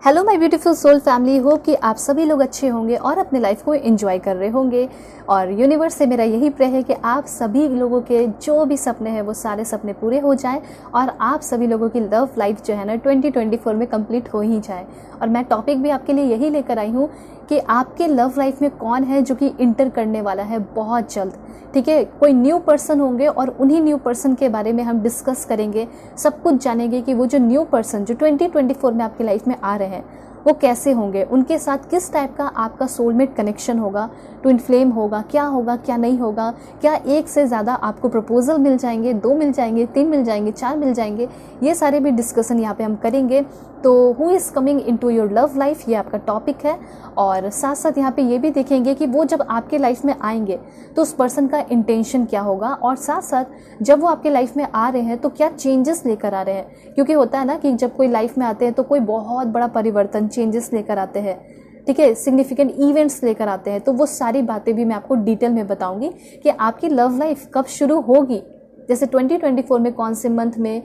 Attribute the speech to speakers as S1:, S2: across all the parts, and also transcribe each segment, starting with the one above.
S1: Hello my beautiful soul family, hope कि आप सभी लोग अच्छे होंगे और अपने लाइफ को एंजॉय कर रहे होंगे। और यूनिवर्स से मेरा यही प्रे है कि आप सभी लोगों के जो भी सपने हैं वो सारे सपने पूरे हो जाएं और आप सभी लोगों की लव लाइफ जो है ना 2024 में कंप्लीट हो ही जाए। और मैं टॉपिक भी आपके लिए यही लेकर आई हूँ कि आपके लव लाइफ में कौन है जो कि इंटर करने वाला है बहुत जल्द। ठीक है, कोई न्यू पर्सन होंगे और उन्हीं न्यू पर्सन के बारे में हम डिस्कस करेंगे, सब कुछ जानेंगे कि वो जो न्यू पर्सन जो 2024 में आपकी लाइफ में आ रहे हैं वो कैसे होंगे, उनके साथ किस टाइप का आपका सोलमेट कनेक्शन होगा, ट्विन फ्लेम होगा, क्या नहीं होगा, क्या एक से ज़्यादा आपको प्रपोजल मिल जाएंगे, 2 मिल जाएंगे, 3 मिल जाएंगे, 4 मिल जाएंगे, ये सारे भी डिस्कशन यहाँ पे हम करेंगे। तो who is coming into your love life, ये आपका टॉपिक है। और साथ साथ यहाँ पे ये भी देखेंगे कि वो जब आपके लाइफ में आएंगे तो उस पर्सन का इंटेंशन क्या होगा, और साथ साथ जब वो आपके लाइफ में आ रहे हैं तो क्या चेंजेस लेकर आ रहे हैं। क्योंकि होता है ना कि जब कोई लाइफ में आते हैं तो कोई बहुत बड़ा परिवर्तन, चेंजेस लेकर आते हैं, ठीक है, सिग्निफिकेंट इवेंट्स लेकर आते हैं। तो वो सारी बातें भी मैं आपको डिटेल में बताऊंगी कि आपकी लव लाइफ कब शुरू होगी, जैसे 2024 में कौन से मंथ में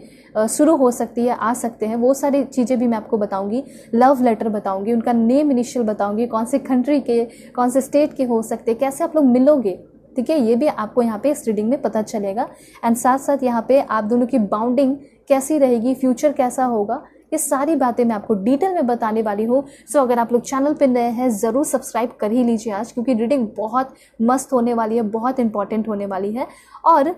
S1: शुरू हो सकती है, आ सकते हैं, वो सारी चीज़ें भी मैं आपको बताऊंगी। लव लेटर बताऊंगी, उनका नेम इनिशियल बताऊंगी, कौन से कंट्री के, कौन से स्टेट के हो सकते हैं, कैसे आप लोग मिलोगे, ठीक है, ये भी आपको यहाँ पे इस रीडिंग में पता चलेगा। एंड साथ साथ यहाँ पे आप दोनों की बाउंडिंग कैसी रहेगी, फ्यूचर कैसा होगा, ये सारी बातें मैं आपको डिटेल में बताने वाली हूँ। सो अगर आप लोग चैनल पर नए हैं ज़रूर सब्सक्राइब कर ही लीजिए आज, क्योंकि रीडिंग बहुत मस्त होने वाली है, बहुत इंपॉर्टेंट होने वाली है। और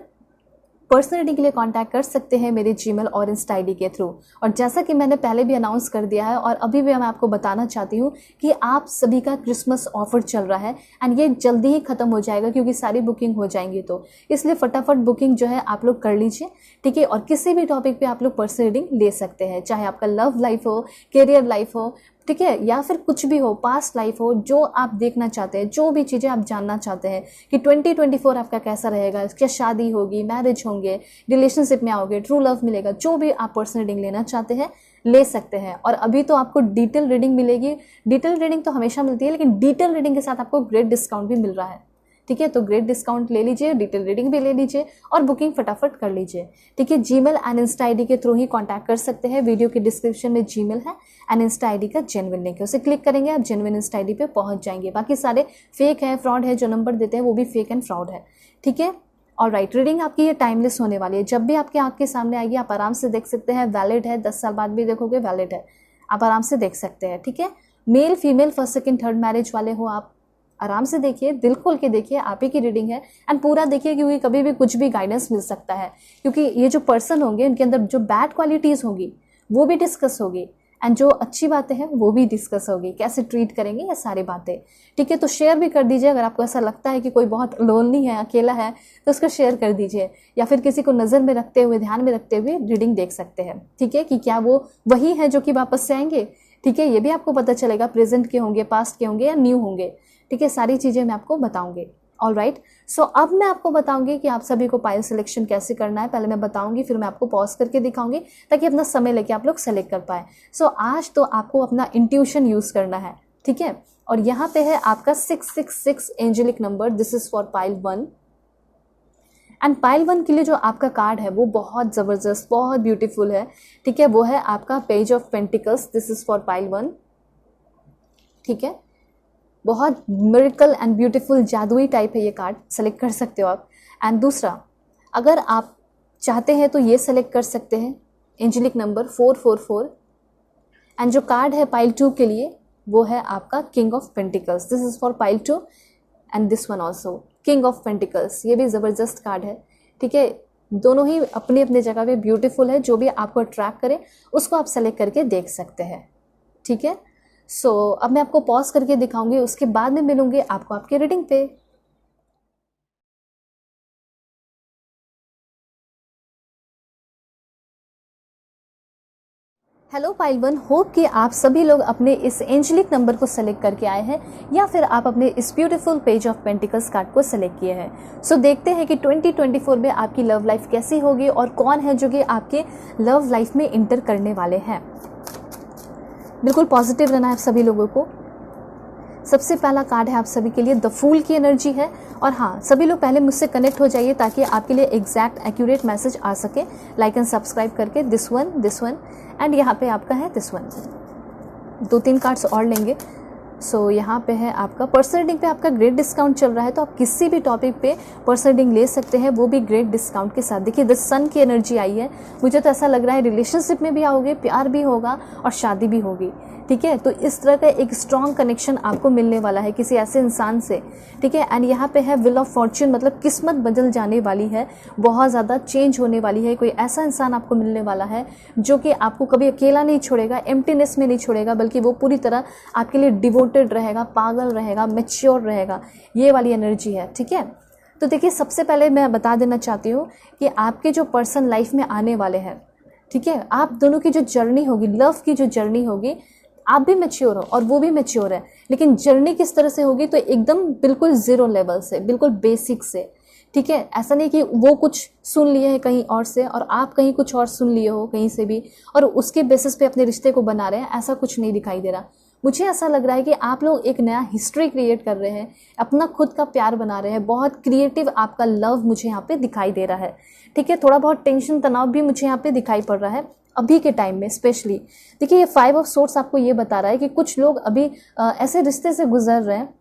S1: पर्सनल रीडिंग के लिए कांटेक्ट कर सकते हैं मेरे जीमेल और इंस्टा आईडी के थ्रू। और जैसा कि मैंने पहले भी अनाउंस कर दिया है और अभी भी मैं आपको बताना चाहती हूँ कि आप सभी का क्रिसमस ऑफर चल रहा है एंड ये जल्दी ही खत्म हो जाएगा, क्योंकि सारी बुकिंग हो जाएंगी। तो इसलिए फटाफट बुकिंग जो है आप लोग कर लीजिए, ठीक है। और किसी भी टॉपिक पे आप लोग पर्सनल रीडिंग ले सकते हैं, चाहे आपका लव लाइफ हो, करियर लाइफ हो, ठीक है, या फिर कुछ भी हो, पास्ट लाइफ हो, जो आप देखना चाहते हैं, जो भी चीज़ें आप जानना चाहते हैं कि 2024 आपका कैसा रहेगा, क्या शादी होगी, मैरिज होंगे, रिलेशनशिप में आओगे, ट्रू लव मिलेगा, जो भी आप पर्सनल रीडिंग लेना चाहते हैं ले सकते हैं। और अभी तो आपको डिटेल रीडिंग मिलेगी, डिटेल रीडिंग तो हमेशा मिलती है, लेकिन डिटेल रीडिंग के साथ आपको ग्रेट डिस्काउंट भी मिल रहा है, ठीक है। तो ग्रेट डिस्काउंट ले लीजिए, डिटेल रीडिंग भी ले लीजिए और बुकिंग फटाफट कर लीजिए, ठीक है। जीमेल एंड इंस्टा आईडी के थ्रू ही कांटेक्ट कर सकते हैं। वीडियो के डिस्क्रिप्शन में जीमेल है एंड इंस्टा आईडी का जेन्युइन लिंक है, उसे क्लिक करेंगे आप जेन्युइन इंस्टा आईडी पे पहुंच जाएंगे। बाकी सारे फेक है, फ्रॉड है, जो नंबर देते हैं वो भी फेक एंड फ्रॉड है, ठीक है। और राइट, रीडिंग आपकी ये टाइमलेस होने वाली है, जब भी आपके आँख के सामने आएगी आप आराम से देख सकते हैं, वैलिड है, 10 साल बाद भी देखोगे वैलिड है, आप आराम से देख सकते हैं, ठीक है। Male female, first second third marriage वाले हो आप आराम से देखिए, दिल खोल के देखिए, आप ही की रीडिंग है एंड पूरा देखिए, क्योंकि कभी भी कुछ भी गाइडेंस मिल सकता है। क्योंकि ये जो पर्सन होंगे उनके अंदर जो बैड क्वालिटीज़ होगी वो भी डिस्कस होगी एंड जो अच्छी बातें हैं वो भी डिस्कस होगी, कैसे ट्रीट करेंगे, ये सारी बातें, ठीक है। तो शेयर भी कर दीजिए, अगर आपको ऐसा लगता है कि कोई बहुत लोनली है, अकेला है, तो उसको शेयर कर दीजिए, या फिर किसी को नज़र में रखते हुए, ध्यान में रखते हुए रीडिंग देख सकते हैं, ठीक है, कि क्या वो वही है जो कि वापस से आएंगे, ठीक है। ये भी आपको पता चलेगा, प्रेजेंट के होंगे, पास्ट के होंगे या न्यू होंगे, ठीक है, सारी चीज़ें मैं आपको बताऊंगी। ऑल राइट, सो अब मैं आपको बताऊंगी कि आप सभी को पायल सिलेक्शन कैसे करना है। पहले मैं बताऊंगी, फिर मैं आपको पॉज करके दिखाऊंगी ताकि अपना समय लेके आप लोग सेलेक्ट कर पाए। सो आज तो आपको अपना इंट्यूशन यूज़ करना है, ठीक है। और यहाँ पे है आपका 666 angelic number, this is for Payal 1। And Payal 1 के लिए जो आपका कार्ड है वो बहुत ज़बरदस्त, बहुत ब्यूटीफुल है, ठीक है। वो है आपका page of pentacles, this is for Payal 1, ठीक है। बहुत मिरेकल एंड ब्यूटीफुल, जादुई टाइप है ये कार्ड, सेलेक्ट कर सकते हो आप। एंड दूसरा, अगर आप चाहते हैं तो ये सेलेक्ट कर सकते हैं, एंजेलिक नंबर 444। एंड जो कार्ड है पाइल 2 के लिए वो है आपका king of pentacles, this is for pile 2। And this one also king of pentacles, ये भी ज़बरदस्त कार्ड है, ठीक है। दोनों ही अपनी अपनी जगह पे ब्यूटीफुल है, जो भी आपको अट्रैक्ट करे उसको आप सेलेक्ट करके देख सकते हैं, ठीक है। सो अब मैं आपको पॉज करके दिखाऊंगी, उसके बाद में मिलूंगी आपको आपके रीडिंग पे। हेलो पाइल 1, होप कि आप सभी लोग अपने इस एंजेलिक नंबर को सेलेक्ट करके आए हैं या फिर आप अपने इस beautiful page of pentacles card को सेलेक्ट किए हैं। सो देखते हैं कि 2024 में आपकी लव लाइफ कैसी होगी और कौन है जो कि आपके लव लाइफ में इंटर करने वाले हैं। बिल्कुल पॉजिटिव रहना है आप सभी लोगों को। सबसे पहला कार्ड है आप सभी के लिए द फूल की एनर्जी है। और हाँ, सभी लोग पहले मुझसे कनेक्ट हो जाइए ताकि आपके लिए एग्जैक्ट एक्यूरेट मैसेज आ सके, लाइक एंड सब्सक्राइब करके। दिस वन एंड यहाँ पे आपका है दिस वन। 2-3 कार्ड्स और लेंगे। सो यहाँ पे है आपका पर्सनल रीडिंग पे आपका ग्रेट डिस्काउंट चल रहा है, तो आप किसी भी टॉपिक पे पर्सनल रीडिंग ले सकते हैं, वो भी ग्रेट डिस्काउंट के साथ। देखिए द सन की एनर्जी आई है, मुझे तो ऐसा लग रहा है रिलेशनशिप में भी आओगे, प्यार भी होगा और शादी भी होगी, ठीक है। तो इस तरह का एक स्ट्रॉन्ग कनेक्शन आपको मिलने वाला है किसी ऐसे इंसान से, ठीक है। एंड यहाँ पे है व्हील ऑफ फॉर्च्यून, मतलब किस्मत बदल जाने वाली है, बहुत ज़्यादा चेंज होने वाली है। कोई ऐसा इंसान आपको मिलने वाला है जो कि आपको कभी अकेला नहीं छोड़ेगा, एम्प्टीनेस में नहीं छोड़ेगा, बल्कि वो पूरी तरह आपके लिए डिवोटेड रहेगा, पागल रहेगा, मैच्योर रहेगा, ये वाली एनर्जी है, ठीक है। तो देखिए सबसे पहले मैं बता देना चाहती हूँ कि आपके जो पर्सन लाइफ में आने वाले हैं, ठीक है, आप दोनों की जो जर्नी होगी, लव की जो जर्नी होगी, आप भी मैच्योर हो और वो भी मैच्योर है, लेकिन जर्नी किस तरह से होगी, तो एकदम बिल्कुल ज़ीरो लेवल से, बिल्कुल बेसिक से, ठीक है। ऐसा नहीं कि वो कुछ सुन लिए है कहीं और से और आप कहीं कुछ और सुन लिए हो कहीं से भी और उसके बेसिस पे अपने रिश्ते को बना रहे हैं, ऐसा कुछ नहीं दिखाई दे रहा। मुझे ऐसा लग रहा है कि आप लोग एक नया हिस्ट्री क्रिएट कर रहे हैं, अपना खुद का प्यार बना रहे हैं, बहुत क्रिएटिव आपका लव मुझे यहाँ पे दिखाई दे रहा है, ठीक है। थोड़ा बहुत टेंशन तनाव भी मुझे यहाँ पे दिखाई पड़ रहा है अभी के टाइम में स्पेशली। देखिए ये 5 ऑफ सोर्ड्स आपको ये बता रहा है कि कुछ लोग अभी ऐसे रिश्ते से गुजर रहे हैं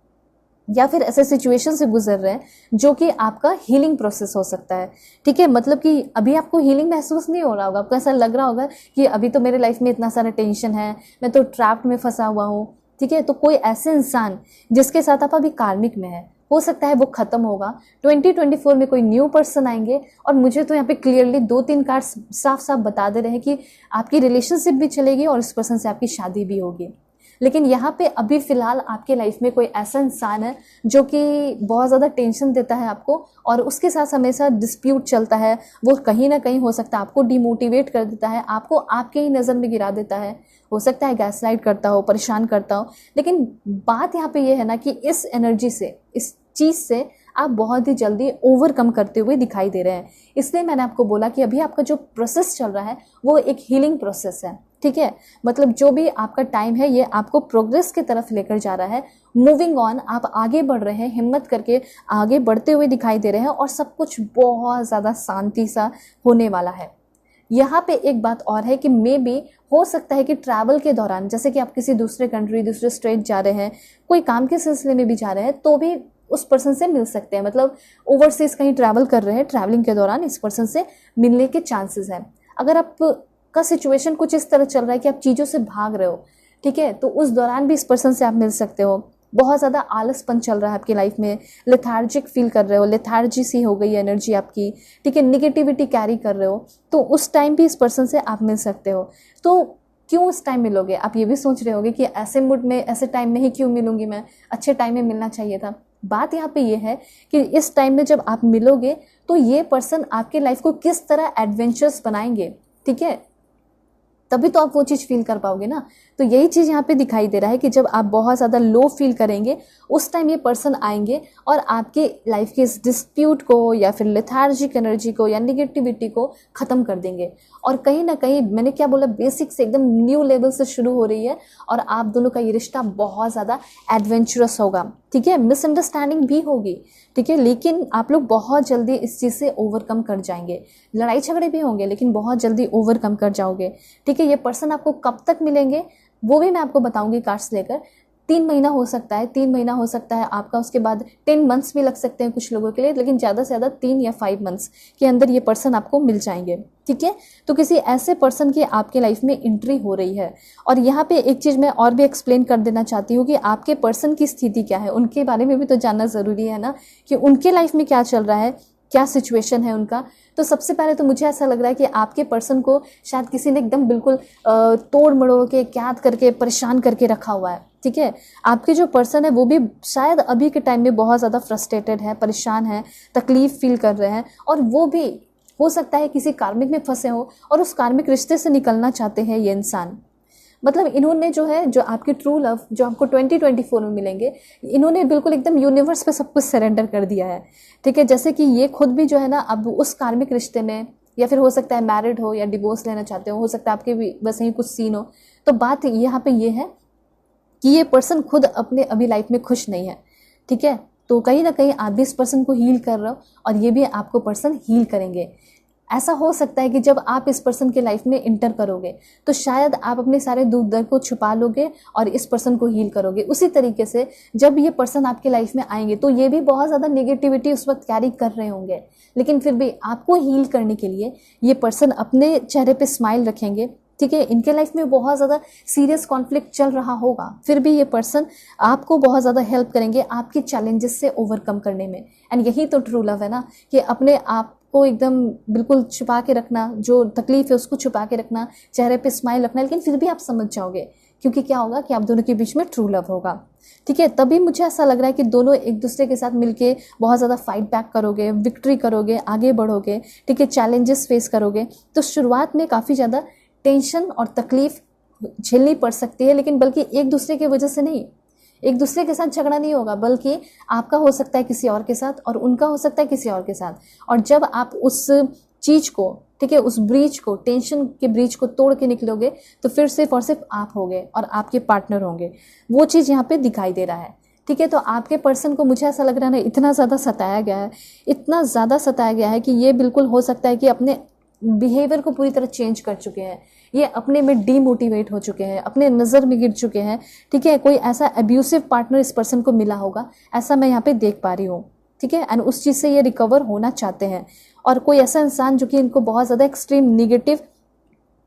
S1: या फिर ऐसे सिचुएशन से गुजर रहे हैं जो कि आपका हीलिंग प्रोसेस हो सकता है, ठीक है। मतलब कि अभी आपको हीलिंग महसूस नहीं हो रहा होगा, आपको ऐसा लग रहा होगा कि अभी तो मेरे लाइफ में इतना सारा टेंशन है, मैं तो ट्रैप्ड में फंसा हुआ हूँ, ठीक है। तो कोई ऐसे इंसान जिसके साथ आप अभी कार्मिक में है, हो सकता है वो खत्म होगा। 2024 में कोई न्यू पर्सन आएंगे और मुझे तो यहाँ पे क्लियरली 2-3 कार्ड साफ साफ बता दे रहे हैं कि आपकी रिलेशनशिप भी चलेगी और इस पर्सन से आपकी शादी भी होगी। लेकिन यहाँ पे अभी फिलहाल आपके लाइफ में कोई ऐसा इंसान है जो कि बहुत ज़्यादा टेंशन देता है आपको और उसके साथ हमेशा डिस्प्यूट चलता है। वो कहीं ना कहीं हो सकता है आपको डिमोटिवेट कर देता है, आपको आपके ही नज़र में गिरा देता है, हो सकता है गैसलाइट करता हो, परेशान करता हो। लेकिन बात यहाँ पे ये है ना कि इस एनर्जी से, इस चीज़ से आप बहुत ही जल्दी ओवरकम करते हुए दिखाई दे रहे हैं। इसलिए मैंने आपको बोला कि अभी आपका जो प्रोसेस चल रहा है वो एक हीलिंग प्रोसेस है, ठीक है। मतलब जो भी आपका टाइम है ये आपको प्रोग्रेस की तरफ लेकर जा रहा है, मूविंग ऑन, आप आगे बढ़ रहे हैं, हिम्मत करके आगे बढ़ते हुए दिखाई दे रहे हैं और सब कुछ बहुत ज़्यादा शांति सा होने वाला है। यहाँ पे एक बात और है कि मे बी हो सकता है कि ट्रैवल के दौरान, जैसे कि आप किसी दूसरे कंट्री, दूसरे स्टेट जा रहे हैं, कोई काम के सिलसिले में भी जा रहे हैं, तो भी उस पर्सन से मिल सकते हैं। मतलब ओवरसीज कहीं ट्रैवल कर रहे हैं, ट्रैवलिंग के दौरान इस पर्सन से मिलने के चांसेस हैं। अगर आप का सिचुएशन कुछ इस तरह चल रहा है कि आप चीज़ों से भाग रहे हो, ठीक है, तो उस दौरान भी इस पर्सन से आप मिल सकते हो। बहुत ज़्यादा आलसपन चल रहा है आपकी लाइफ में, लेथार्जिक फील कर रहे हो, लेथार्जी सी हो गई है एनर्जी आपकी, ठीक है, निगेटिविटी कैरी कर रहे हो, तो उस टाइम भी इस पर्सन से आप मिल सकते हो। तो क्यों उस टाइम मिलोगे, आप ये भी सोच रहे होगे कि ऐसे मूड में, ऐसे टाइम में ही क्यों मिलूंगी मैं, अच्छे टाइम में मिलना चाहिए था। बात यहाँ पे ये है कि इस टाइम में जब आप मिलोगे तो ये पर्सन आपके लाइफ को किस तरह एडवेंचरस बनाएंगे, ठीक है, तभी तो आप वो चीज़ फील कर पाओगे ना। तो यही चीज़ यहाँ पे दिखाई दे रहा है कि जब आप बहुत ज़्यादा लो फील करेंगे उस टाइम ये पर्सन आएंगे और आपके लाइफ के इस डिस्प्यूट को या फिर लेथार्जिक एनर्जी को या निगेटिविटी को ख़त्म कर देंगे। और कहीं ना कहीं मैंने क्या बोला, बेसिक से एकदम न्यू लेवल से शुरू हो रही है और आप दोनों का ये रिश्ता बहुत ज़्यादा एडवेंचरस होगा, ठीक है। मिसअंडरस्टैंडिंग भी होगी, ठीक है, लेकिन आप लोग बहुत जल्दी इस चीज़ से ओवरकम कर जाएंगे। लड़ाई झगड़े भी होंगे लेकिन बहुत जल्दी ओवरकम कर जाओगे, ठीक है। ये पर्सन आपको कब तक मिलेंगे वो भी मैं आपको बताऊंगी कार्ड्स लेकर। 3 महीना हो सकता है, 3 महीना हो सकता है आपका, उसके बाद 10 मंथ्स भी लग सकते हैं कुछ लोगों के लिए, लेकिन ज़्यादा से ज़्यादा 3 या 5 मंथ्स के अंदर ये पर्सन आपको मिल जाएंगे, ठीक है। तो किसी ऐसे पर्सन की आपके लाइफ में एंट्री हो रही है। और यहाँ पे एक चीज़ मैं और भी एक्सप्लेन कर देना चाहती हूँ कि आपके पर्सन की स्थिति क्या है, उनके बारे में भी तो जानना ज़रूरी है ना, कि उनके लाइफ में क्या चल रहा है, क्या सिचुएशन है उनका। तो सबसे पहले तो मुझे ऐसा लग रहा है कि आपके पर्सन को शायद किसी ने एकदम बिल्कुल तोड़ मड़ोड़ के, कैद करके, परेशान करके रखा हुआ है, ठीक है। आपके जो पर्सन है वो भी शायद अभी के टाइम में बहुत ज़्यादा फ्रस्ट्रेटेड है, परेशान है, तकलीफ फील कर रहे हैं, और वो भी हो सकता है किसी कार्मिक में फंसे हो और उस कार्मिक रिश्ते से निकलना चाहते हैं ये इंसान। मतलब इन्होंने जो है, जो आपके ट्रू लव जो आपको 2024 में मिलेंगे, इन्होंने बिल्कुल एकदम यूनिवर्स पे सब कुछ सरेंडर कर दिया है, ठीक है। जैसे कि ये खुद भी जो है ना अब उस कार्मिक रिश्ते में, या फिर हो सकता है मैरिड हो या डिवोर्स लेना चाहते हो सकता है आपके भी वैसे ही कुछ सीन हो। तो बात यहाँ पे ये है कि ये पर्सन खुद अपने अभी लाइफ में खुश नहीं है, ठीक है। तो कहीं ना कहीं आप भी इस पर्सन को हील कर रहे हो और ये भी आपको पर्सन हील करेंगे। ऐसा हो सकता है कि जब आप इस पर्सन के लाइफ में इंटर करोगे तो शायद आप अपने सारे दुख दर्द को छुपा लोगे और इस पर्सन को हील करोगे। उसी तरीके से जब ये पर्सन आपके लाइफ में आएंगे तो ये भी बहुत ज़्यादा नेगेटिविटी उस वक्त कैरी कर रहे होंगे, लेकिन फिर भी आपको हील करने के लिए ये पर्सन अपने चेहरे पे स्माइल रखेंगे। ठीक है, इनके लाइफ में बहुत ज़्यादा सीरियस कॉन्फ्लिक्ट चल रहा होगा, फिर भी ये पर्सन आपको बहुत ज़्यादा हेल्प करेंगे आपके चैलेंजेस से ओवरकम करने में। एंड यही तो ट्रू लव है ना, कि अपने आप को एकदम बिल्कुल छुपा के रखना, जो तकलीफ है उसको छुपा के रखना, चेहरे पे स्माइल रखना, लेकिन फिर भी आप समझ जाओगे, क्योंकि क्या होगा कि आप दोनों के बीच में ट्रू लव होगा। ठीक है, तभी मुझे ऐसा लग रहा है कि दोनों एक दूसरे के साथ मिलके बहुत ज़्यादा फाइट बैक करोगे, विक्ट्री करोगे, आगे बढ़ोगे। ठीक है, चैलेंजेस फेस करोगे। तो शुरुआत में काफ़ी ज़्यादा टेंशन और तकलीफ झेलनी पड़ सकती है, लेकिन बल्कि एक दूसरे की वजह से नहीं, एक दूसरे के साथ झगड़ा नहीं होगा, बल्कि आपका हो सकता है किसी और के साथ और उनका हो सकता है किसी और के साथ। और जब आप उस चीज़ को, ठीक है, उस ब्रीच को, टेंशन के ब्रीच को तोड़ के निकलोगे तो फिर सिर्फ और सिर्फ आप होगे और आपके पार्टनर होंगे। वो चीज़ यहाँ पे दिखाई दे रहा है। ठीक है, तो आपके पर्सन को मुझे ऐसा लग रहा है ना, इतना ज़्यादा सताया गया है, इतना ज़्यादा सताया गया है कि ये बिल्कुल हो सकता है कि अपने बिहेवियर को पूरी तरह चेंज कर चुके हैं, ये अपने में डीमोटिवेट हो चुके हैं, अपने नज़र में गिर चुके हैं। ठीक है, कोई ऐसा एब्यूसिव पार्टनर इस पर्सन को मिला होगा, ऐसा मैं यहाँ पे देख पा रही हूँ। ठीक है, एंड उस चीज़ से ये रिकवर होना चाहते हैं, और कोई ऐसा इंसान जो कि इनको बहुत ज़्यादा एक्सट्रीम निगेटिव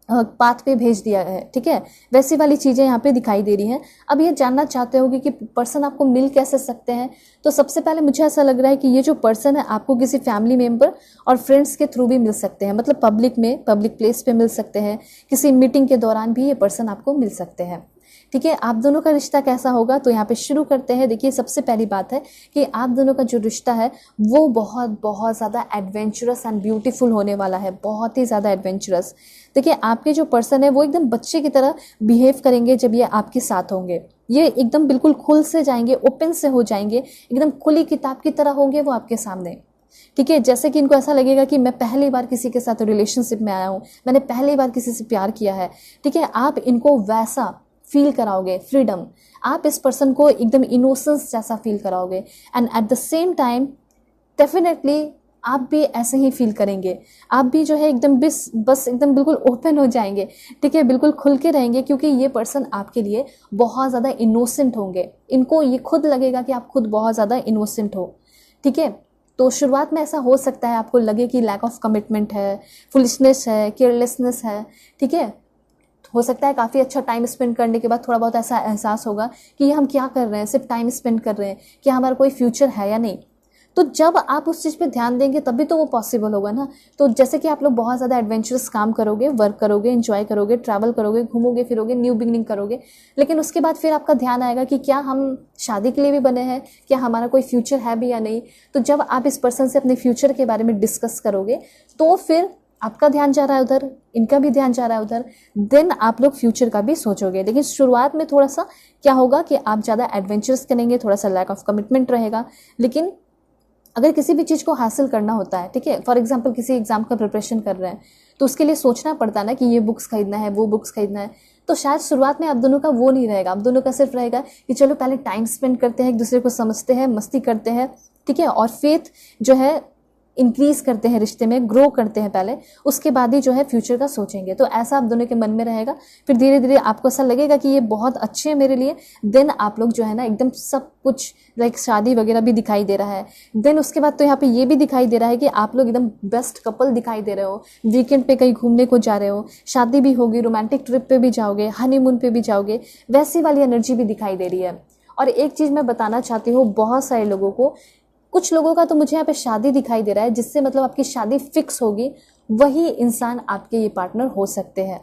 S1: पाथ पे भेज दिया है। ठीक है, वैसी वाली चीज़ें यहाँ पे दिखाई दे रही हैं। अब ये जानना चाहते होगे कि पर्सन आपको मिल कैसे सकते हैं, तो सबसे पहले मुझे ऐसा लग रहा है कि ये जो पर्सन है आपको किसी फैमिली मेम्बर और फ्रेंड्स के थ्रू भी मिल सकते हैं, मतलब पब्लिक में, पब्लिक प्लेस पे मिल सकते हैं, किसी मीटिंग के दौरान भी ये पर्सन आपको मिल सकते हैं। ठीक है, आप दोनों का रिश्ता कैसा होगा, तो यहाँ पे शुरू करते हैं। देखिए, सबसे पहली बात है कि आप दोनों का जो रिश्ता है वो बहुत बहुत ज़्यादा एडवेंचरस एंड ब्यूटीफुल होने वाला है, बहुत ही ज़्यादा एडवेंचरस। देखिए, आपके जो पर्सन है वो एकदम बच्चे की तरह बिहेव करेंगे जब ये आपके साथ होंगे। ये एकदम बिल्कुल खुल से जाएंगे, ओपन से हो जाएंगे, एकदम खुली किताब की तरह होंगे वो आपके सामने। ठीक है, जैसे कि इनको ऐसा लगेगा कि मैं पहली बार किसी के साथ रिलेशनशिप में आया हूँ, मैंने पहली बार किसी से प्यार किया है। ठीक है, आप इनको वैसा फील कराओगे, फ्रीडम, आप इस पर्सन को एकदम इनोसेंस जैसा फील कराओगे, and at the same time definitely आप भी ऐसे ही फील करेंगे। आप भी जो है एकदम बस एकदम बिल्कुल ओपन हो जाएंगे। ठीक है, बिल्कुल खुल के रहेंगे, क्योंकि ये पर्सन आपके लिए बहुत ज़्यादा इनोसेंट होंगे। इनको ये खुद लगेगा कि आप खुद बहुत ज़्यादा इनोसेंट हो। ठीक है, तो शुरुआत में ऐसा हो सकता है आपको लगे कि लैक ऑफ कमिटमेंट है, फुलिशनेस है, केयरलेसनेस है। ठीक है, हो सकता है काफ़ी अच्छा टाइम स्पेंड करने के बाद थोड़ा बहुत ऐसा एहसास होगा कि ये हम क्या कर रहे हैं, सिर्फ टाइम स्पेंड कर रहे हैं, क्या हमारा कोई फ्यूचर है या नहीं। तो जब आप उस चीज़ पे ध्यान देंगे तभी तो वो पॉसिबल होगा ना। तो जैसे कि आप लोग बहुत ज़्यादा एडवेंचरस काम करोगे, वर्क करोगे, एंजॉय करोगे, ट्रैवल करोगे, घूमोगे फिरोगे, न्यू बिगनिंग करोगे, लेकिन उसके बाद फिर आपका ध्यान आएगा कि क्या हम शादी के लिए भी बने हैं, क्या हमारा कोई फ्यूचर है भी या नहीं। तो जब आप इस पर्सन से अपने फ्यूचर के बारे में डिस्कस करोगे तो फिर आपका ध्यान जा रहा है उधर, इनका भी ध्यान जा रहा है उधर, देन आप लोग फ्यूचर का भी सोचोगे। लेकिन शुरुआत में थोड़ा सा क्या होगा कि आप ज़्यादा एडवेंचरस करेंगे, थोड़ा सा लैक ऑफ कमिटमेंट रहेगा। लेकिन अगर किसी भी चीज़ को हासिल करना होता है, ठीक है, फॉर एग्जांपल किसी एग्जाम का प्रिपरेशन कर रहे हैं, तो उसके लिए सोचना पड़ता है ना कि ये बुक्स खरीदना है, वो बुक्स खरीदना है। तो शायद शुरुआत में आप दोनों का वो नहीं रहेगा, आप दोनों का सिर्फ रहेगा कि चलो पहले टाइम स्पेंड करते हैं, एक दूसरे को समझते हैं, मस्ती करते हैं। ठीक है, और फेथ जो है इंक्रीज करते हैं, रिश्ते में ग्रो करते हैं पहले, उसके बाद ही जो है फ्यूचर का सोचेंगे। तो ऐसा आप दोनों के मन में रहेगा। फिर धीरे धीरे आपको ऐसा लगेगा कि ये बहुत अच्छे हैं मेरे लिए, देन आप लोग जो है ना एकदम सब कुछ लाइक शादी वगैरह भी दिखाई दे रहा है। देन उसके बाद तो यहाँ पे ये भी दिखाई दे रहा है कि आप लोग एकदम बेस्ट कपल दिखाई दे रहे हो, वीकेंड पे कहीं घूमने को जा रहे हो, शादी भी होगी, रोमांटिक ट्रिप पे भी जाओगे, हनीमून पे भी जाओगे, वैसी वाली एनर्जी भी दिखाई दे रही है। और एक चीज़ मैं बताना चाहती हूँ बहुत सारे लोगों को, कुछ लोगों का तो मुझे यहाँ पे शादी दिखाई दे रहा है, जिससे मतलब आपकी शादी फिक्स होगी, वही इंसान आपके ये पार्टनर हो सकते हैं।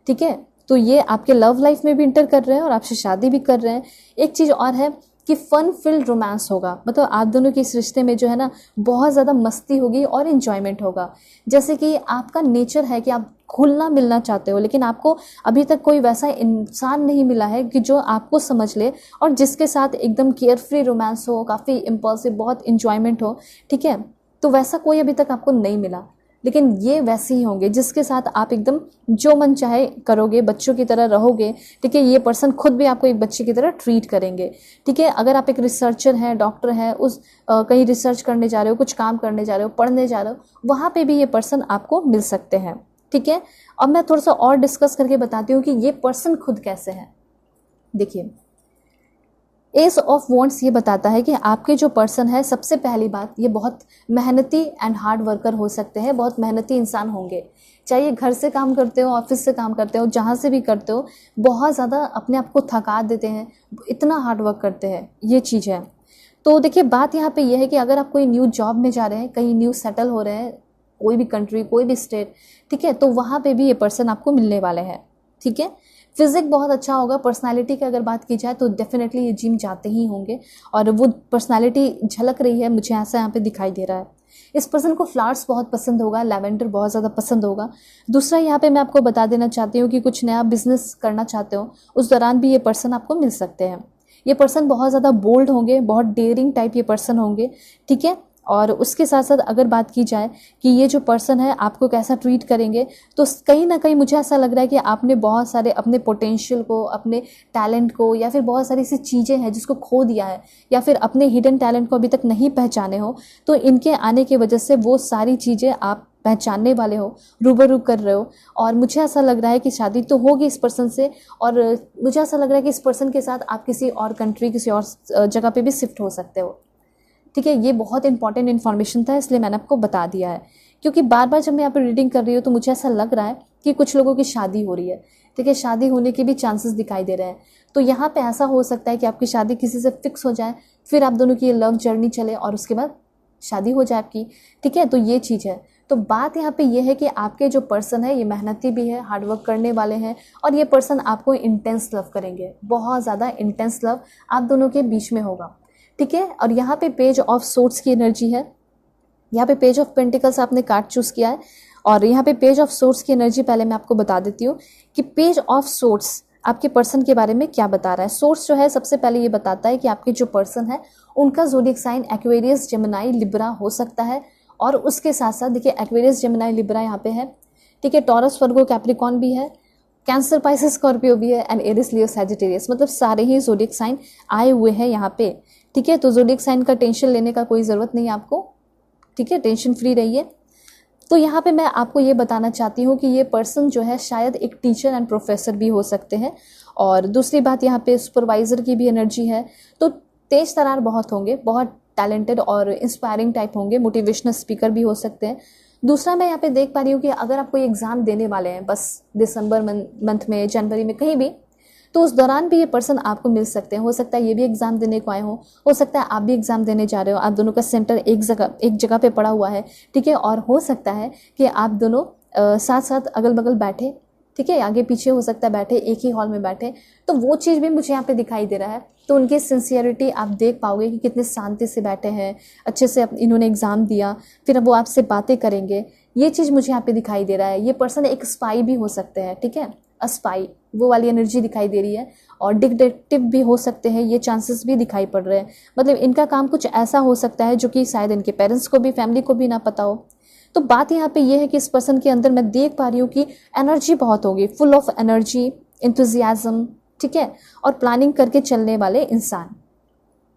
S1: ठीक है, तो ये आपके लव लाइफ में भी इंटर कर रहे हैं और आपसे शादी भी कर रहे हैं। एक चीज़ और है कि फन फिल्ड रोमांस होगा, मतलब आप दोनों के इस रिश्ते में जो है ना बहुत ज़्यादा मस्ती होगी और इन्जॉयमेंट होगा। जैसे कि आपका नेचर है कि आप घुलना मिलना चाहते हो, लेकिन आपको अभी तक कोई वैसा इंसान नहीं मिला है कि जो आपको समझ ले और जिसके साथ एकदम केयर फ्री रोमांस हो, काफ़ी इम्पल्सिव, बहुत इन्जॉयमेंट हो। ठीक है, तो वैसा कोई अभी तक आपको नहीं मिला। लेकिन ये वैसे ही होंगे जिसके साथ आप एकदम जो मन चाहे करोगे, बच्चों की तरह रहोगे, ठीक है। ये पर्सन खुद भी आपको एक बच्चे की तरह ट्रीट करेंगे, ठीक है। अगर आप एक रिसर्चर हैं, डॉक्टर हैं, उस कहीं रिसर्च करने जा रहे हो, कुछ काम करने जा रहे हो, पढ़ने जा रहे हो, वहाँ पे भी ये पर्सन आपको मिल सकते हैं, ठीक है। अब मैं थोड़ा सा और डिस्कस करके बताती हूँ कि ये पर्सन खुद कैसे हैं। देखिए, एस ऑफ वॉन्ड्स ये बताता है कि आपके जो पर्सन है, सबसे पहली बात, ये बहुत मेहनती एंड हार्ड वर्कर हो सकते हैं, बहुत मेहनती इंसान होंगे। चाहे घर से काम करते हो, ऑफिस से काम करते हो, जहाँ से भी करते हो, बहुत ज़्यादा अपने आप को थका देते हैं, इतना हार्ड वर्क करते हैं, ये चीज़ है। तो देखिए, बात यहाँ पे ये है कि अगर आप कोई न्यू जॉब में जा रहे हैं, कहीं न्यू सेटल हो रहे हैं, कोई भी कंट्री, कोई भी स्टेट, ठीक है, तो वहाँ पे भी ये पर्सन आपको मिलने वाले हैं, ठीक है। फिजिक बहुत अच्छा होगा। पर्सनालिटी की अगर बात की जाए तो डेफिनेटली ये जिम जाते ही होंगे और वो पर्सनालिटी झलक रही है, मुझे ऐसा यहाँ पे दिखाई दे रहा है। इस पर्सन को फ्लावर्स बहुत पसंद होगा, लैवेंडर बहुत ज़्यादा पसंद होगा। दूसरा, यहाँ पे मैं आपको बता देना चाहती हूँ कि कुछ नया बिजनेस करना चाहते हो, उस दौरान भी ये पर्सन आपको मिल सकते हैं। ये पर्सन बहुत ज़्यादा बोल्ड होंगे, बहुत डेयरिंग टाइप ये पर्सन होंगे, ठीक है। और उसके साथ साथ अगर बात की जाए कि ये जो पर्सन है आपको कैसा ट्रीट करेंगे, तो कहीं ना कहीं मुझे ऐसा लग रहा है कि आपने बहुत सारे अपने पोटेंशियल को, अपने टैलेंट को, या फिर बहुत सारी ऐसी चीज़ें हैं जिसको खो दिया है, या फिर अपने हिडन टैलेंट को अभी तक नहीं पहचाने हो, तो इनके आने की वजह से वो सारी चीज़ें आप पहचानने वाले हो, रूबरू कर रहे हो। और मुझे ऐसा लग रहा है कि शादी तो होगी इस पर्सन से, और मुझे ऐसा लग रहा है कि इस पर्सन के साथ आप किसी और कंट्री, किसी और जगह पे भी शिफ्ट हो सकते हो, ठीक है। ये बहुत इंपॉर्टेंट इन्फॉर्मेशन था, इसलिए मैंने आपको बता दिया है, क्योंकि बार बार जब मैं यहाँ पे रीडिंग कर रही हूँ तो मुझे ऐसा लग रहा है कि कुछ लोगों की शादी हो रही है, ठीक है, शादी होने के भी चांसेस दिखाई दे रहे हैं। तो यहाँ पे ऐसा हो सकता है कि आपकी शादी किसी से फिक्स हो जाए, फिर आप दोनों की ये लव जर्नी चले और उसके बाद शादी हो जाए आपकी, ठीक है। तो ये चीज़ है। तो बात यहाँ पे ये है कि आपके जो पर्सन है ये मेहनती भी है, हार्डवर्क करने वाले हैं, और ये पर्सन आपको इंटेंस लव करेंगे, बहुत ज़्यादा इंटेंस लव आप दोनों के बीच में होगा, ठीक है। और यहाँ पे पेज ऑफ सोर्ड्स की एनर्जी है, यहाँ पे पेज ऑफ पेंटिकल्स आपने कार्ड चूज किया है, और यहाँ पे पेज ऑफ सोर्ड्स की एनर्जी पहले मैं आपको बता देती हूँ कि पेज ऑफ सोर्ड्स आपके पर्सन के बारे में क्या बता रहा है। सोर्स जो है सबसे पहले ये बताता है कि आपके जो पर्सन है उनका zodiac sign Aquarius, Gemini, Libra हो सकता है, और उसके साथ साथ देखिए एक्वेरियस, जेमिनी, लिब्रा यहाँ पे है, ठीक है। टॉरस, वर्गो, कैप्रिकॉन भी है, कैंसर, पाइसेस, स्कॉर्पियो भी है, एंड एरिस, लियो, सैजिटेरियस, मतलब सारे ही ज़ोडिएक साइन आए हुए हैं यहाँ पे, ठीक है। तो ज़ोडिएक साइन का टेंशन लेने का कोई ज़रूरत नहीं है आपको, ठीक है, टेंशन फ्री रहिए। तो यहाँ पे मैं आपको ये बताना चाहती हूँ कि ये पर्सन जो है शायद एक टीचर एंड प्रोफेसर भी हो सकते हैं, और दूसरी बात यहाँ पे सुपरवाइज़र की भी एनर्जी है। तो तेज तरार बहुत होंगे, बहुत टैलेंटेड और इंस्पायरिंग टाइप होंगे, मोटिवेशनल स्पीकर भी हो सकते हैं। दूसरा, मैं यहाँ पे देख पा रही हूँ कि अगर आप कोई एग्ज़ाम देने वाले हैं बस दिसंबर मंथ में, जनवरी में, कहीं भी, तो उस दौरान भी ये पर्सन आपको मिल सकते हैं। हो सकता है ये भी एग्ज़ाम देने को आए हो सकता है आप भी एग्ज़ाम देने जा रहे हो, आप दोनों का सेंटर एक जगह पे पड़ा हुआ है, ठीक है। और हो सकता है कि आप दोनों साथ साथ अगल बगल बैठे, ठीक है, आगे पीछे हो सकता है बैठे, एक ही हॉल में बैठे, तो वो चीज़ भी मुझे यहाँ पे दिखाई दे रहा है। तो उनकी सिंसियरिटी आप देख पाओगे कि कितने शांति से बैठे हैं, अच्छे से इन्होंने एग्ज़ाम दिया, फिर अब वो आपसे बातें करेंगे, ये चीज़ मुझे यहाँ पे दिखाई दे रहा है। ये पर्सन एक स्पाई भी हो सकते हैं, ठीक है, स्पाई, वो वाली एनर्जी दिखाई दे रही है, और डिटेक्टिव भी हो सकते हैं, ये चांसेस भी दिखाई पड़ रहे हैं। मतलब इनका काम कुछ ऐसा हो सकता है जो कि शायद इनके पेरेंट्स को भी, फैमिली को भी ना पता हो। तो बात यहाँ पे ये है कि इस पर्सन के अंदर मैं देख पा रही हूँ कि एनर्जी बहुत होगी, फुल ऑफ एनर्जी, एंथुजियाज्म, ठीक है, और प्लानिंग करके चलने वाले इंसान,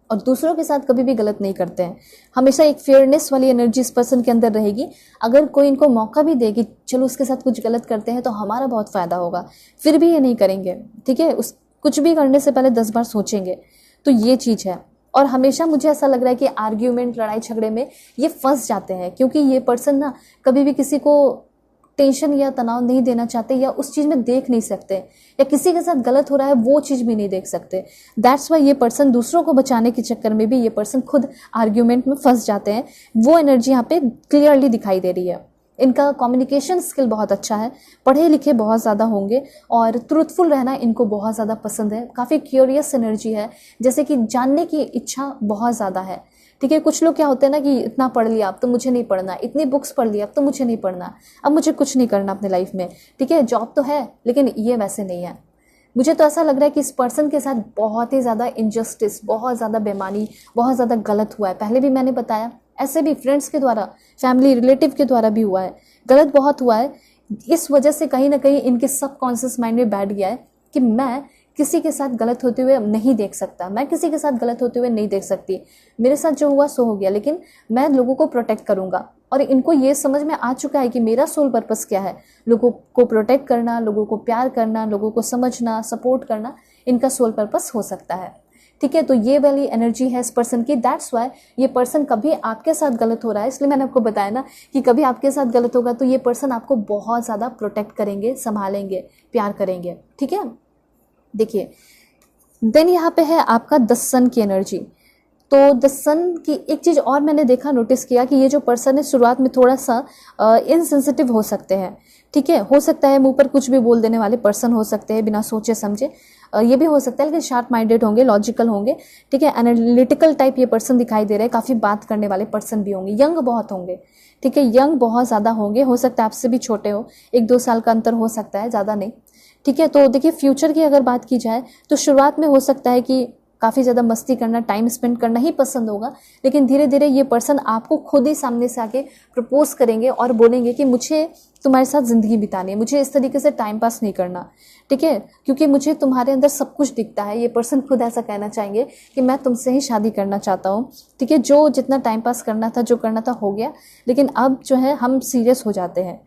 S1: और दूसरों के साथ कभी भी गलत नहीं करते हैं। हमेशा एक फेयरनेस वाली एनर्जी इस पर्सन के अंदर रहेगी। अगर कोई इनको मौका भी देगी, चलो उसके साथ कुछ गलत करते हैं तो हमारा बहुत फ़ायदा होगा, फिर भी ये नहीं करेंगे, ठीक है। कुछ भी करने से पहले 10 बार सोचेंगे। तो ये चीज़ है। और हमेशा मुझे ऐसा लग रहा है कि आर्ग्यूमेंट, लड़ाई झगड़े में ये फंस जाते हैं, क्योंकि ये पर्सन ना कभी भी किसी को टेंशन या तनाव नहीं देना चाहते, या उस चीज़ में देख नहीं सकते, या किसी के साथ गलत हो रहा है वो चीज़ भी नहीं देख सकते। दैट्स वाई ये पर्सन दूसरों को बचाने के चक्कर में भी ये पर्सन खुद आर्ग्यूमेंट में फंस जाते हैं। वो एनर्जी यहाँ पे क्लियरली दिखाई दे रही है। इनका कम्युनिकेशन स्किल बहुत अच्छा है, पढ़े लिखे बहुत ज़्यादा होंगे, और ट्रूथफुल रहना इनको बहुत ज़्यादा पसंद है। काफ़ी क्यूरियस एनर्जी है, जैसे कि जानने की इच्छा बहुत ज़्यादा है, ठीक है। कुछ लोग क्या होते हैं ना कि इतना पढ़ लिया अब तो मुझे नहीं पढ़ना, इतनी बुक्स पढ़ लिया अब तो मुझे नहीं पढ़ना, अब मुझे कुछ नहीं करना अपने लाइफ में, ठीक है। जॉब तो है लेकिन ये वैसे नहीं है। मुझे तो ऐसा लग रहा है कि इस पर्सन के साथ बहुत ही ज़्यादा इनजस्टिस, बहुत ज़्यादा बेईमानी, बहुत ज़्यादा गलत हुआ है। पहले भी मैंने बताया, ऐसे भी फ्रेंड्स के द्वारा, फैमिली रिलेटिव के द्वारा भी हुआ है गलत बहुत हुआ है। इस वजह से कहीं ना कहीं इनके सबकॉन्शियस माइंड में बैठ गया है कि मैं किसी के साथ गलत होते हुए नहीं देख सकता, मैं किसी के साथ गलत होते हुए नहीं देख सकती, मेरे साथ जो हुआ सो हो गया, लेकिन मैं लोगों को प्रोटेक्ट करूंगा। और इनको ये समझ में आ चुका है कि मेरा सोल पर्पस क्या है, लोगों को प्रोटेक्ट करना, लोगों को प्यार करना, लोगों को समझना, सपोर्ट करना, इनका सोल पर्पस हो सकता है। ठीक है, तो ये वाली एनर्जी है इस पर्सन की। दैट्स वाई ये पर्सन कभी आपके साथ गलत हो रहा है, इसलिए मैंने आपको बताया ना कि कभी आपके साथ गलत होगा तो ये पर्सन आपको बहुत ज़्यादा प्रोटेक्ट करेंगे, संभालेंगे, प्यार करेंगे। ठीक है, देखिए देन यहाँ पे है आपका द सन की एनर्जी। तो द सन की एक चीज़ और मैंने देखा, नोटिस किया कि ये जो पर्सन है शुरुआत में थोड़ा सा इनसेंसिटिव हो सकते हैं। ठीक है, हो सकता है मुंह पर कुछ भी बोल देने वाले पर्सन हो सकते हैं बिना सोचे समझे, ये भी हो सकता है, लेकिन शार्प माइंडेड होंगे, लॉजिकल होंगे। ठीक है, एनालिटिकल टाइप ये पर्सन दिखाई दे रहे हैं, काफ़ी बात करने वाले पर्सन भी होंगे, यंग बहुत होंगे। ठीक है, यंग बहुत ज़्यादा होंगे, हो सकता है आपसे भी छोटे हो, 1-2 साल का अंतर हो सकता है, ज़्यादा नहीं। ठीक है, तो देखिए फ्यूचर की अगर बात की जाए तो शुरुआत में हो सकता है कि काफ़ी ज़्यादा मस्ती करना, टाइम स्पेंड करना ही पसंद होगा, लेकिन धीरे धीरे ये पर्सन आपको खुद ही सामने से आके प्रपोज करेंगे और बोलेंगे कि मुझे तुम्हारे साथ ज़िंदगी बितानी है, मुझे इस तरीके से टाइम पास नहीं करना। ठीक है, क्योंकि मुझे तुम्हारे अंदर सब कुछ दिखता है। ये पर्सन खुद ऐसा कहना चाहेंगे कि मैं तुमसे ही शादी करना चाहता हूँ। ठीक है, जो जितना टाइम पास करना था, जो करना था हो गया, लेकिन अब जो है हम सीरियस हो जाते हैं।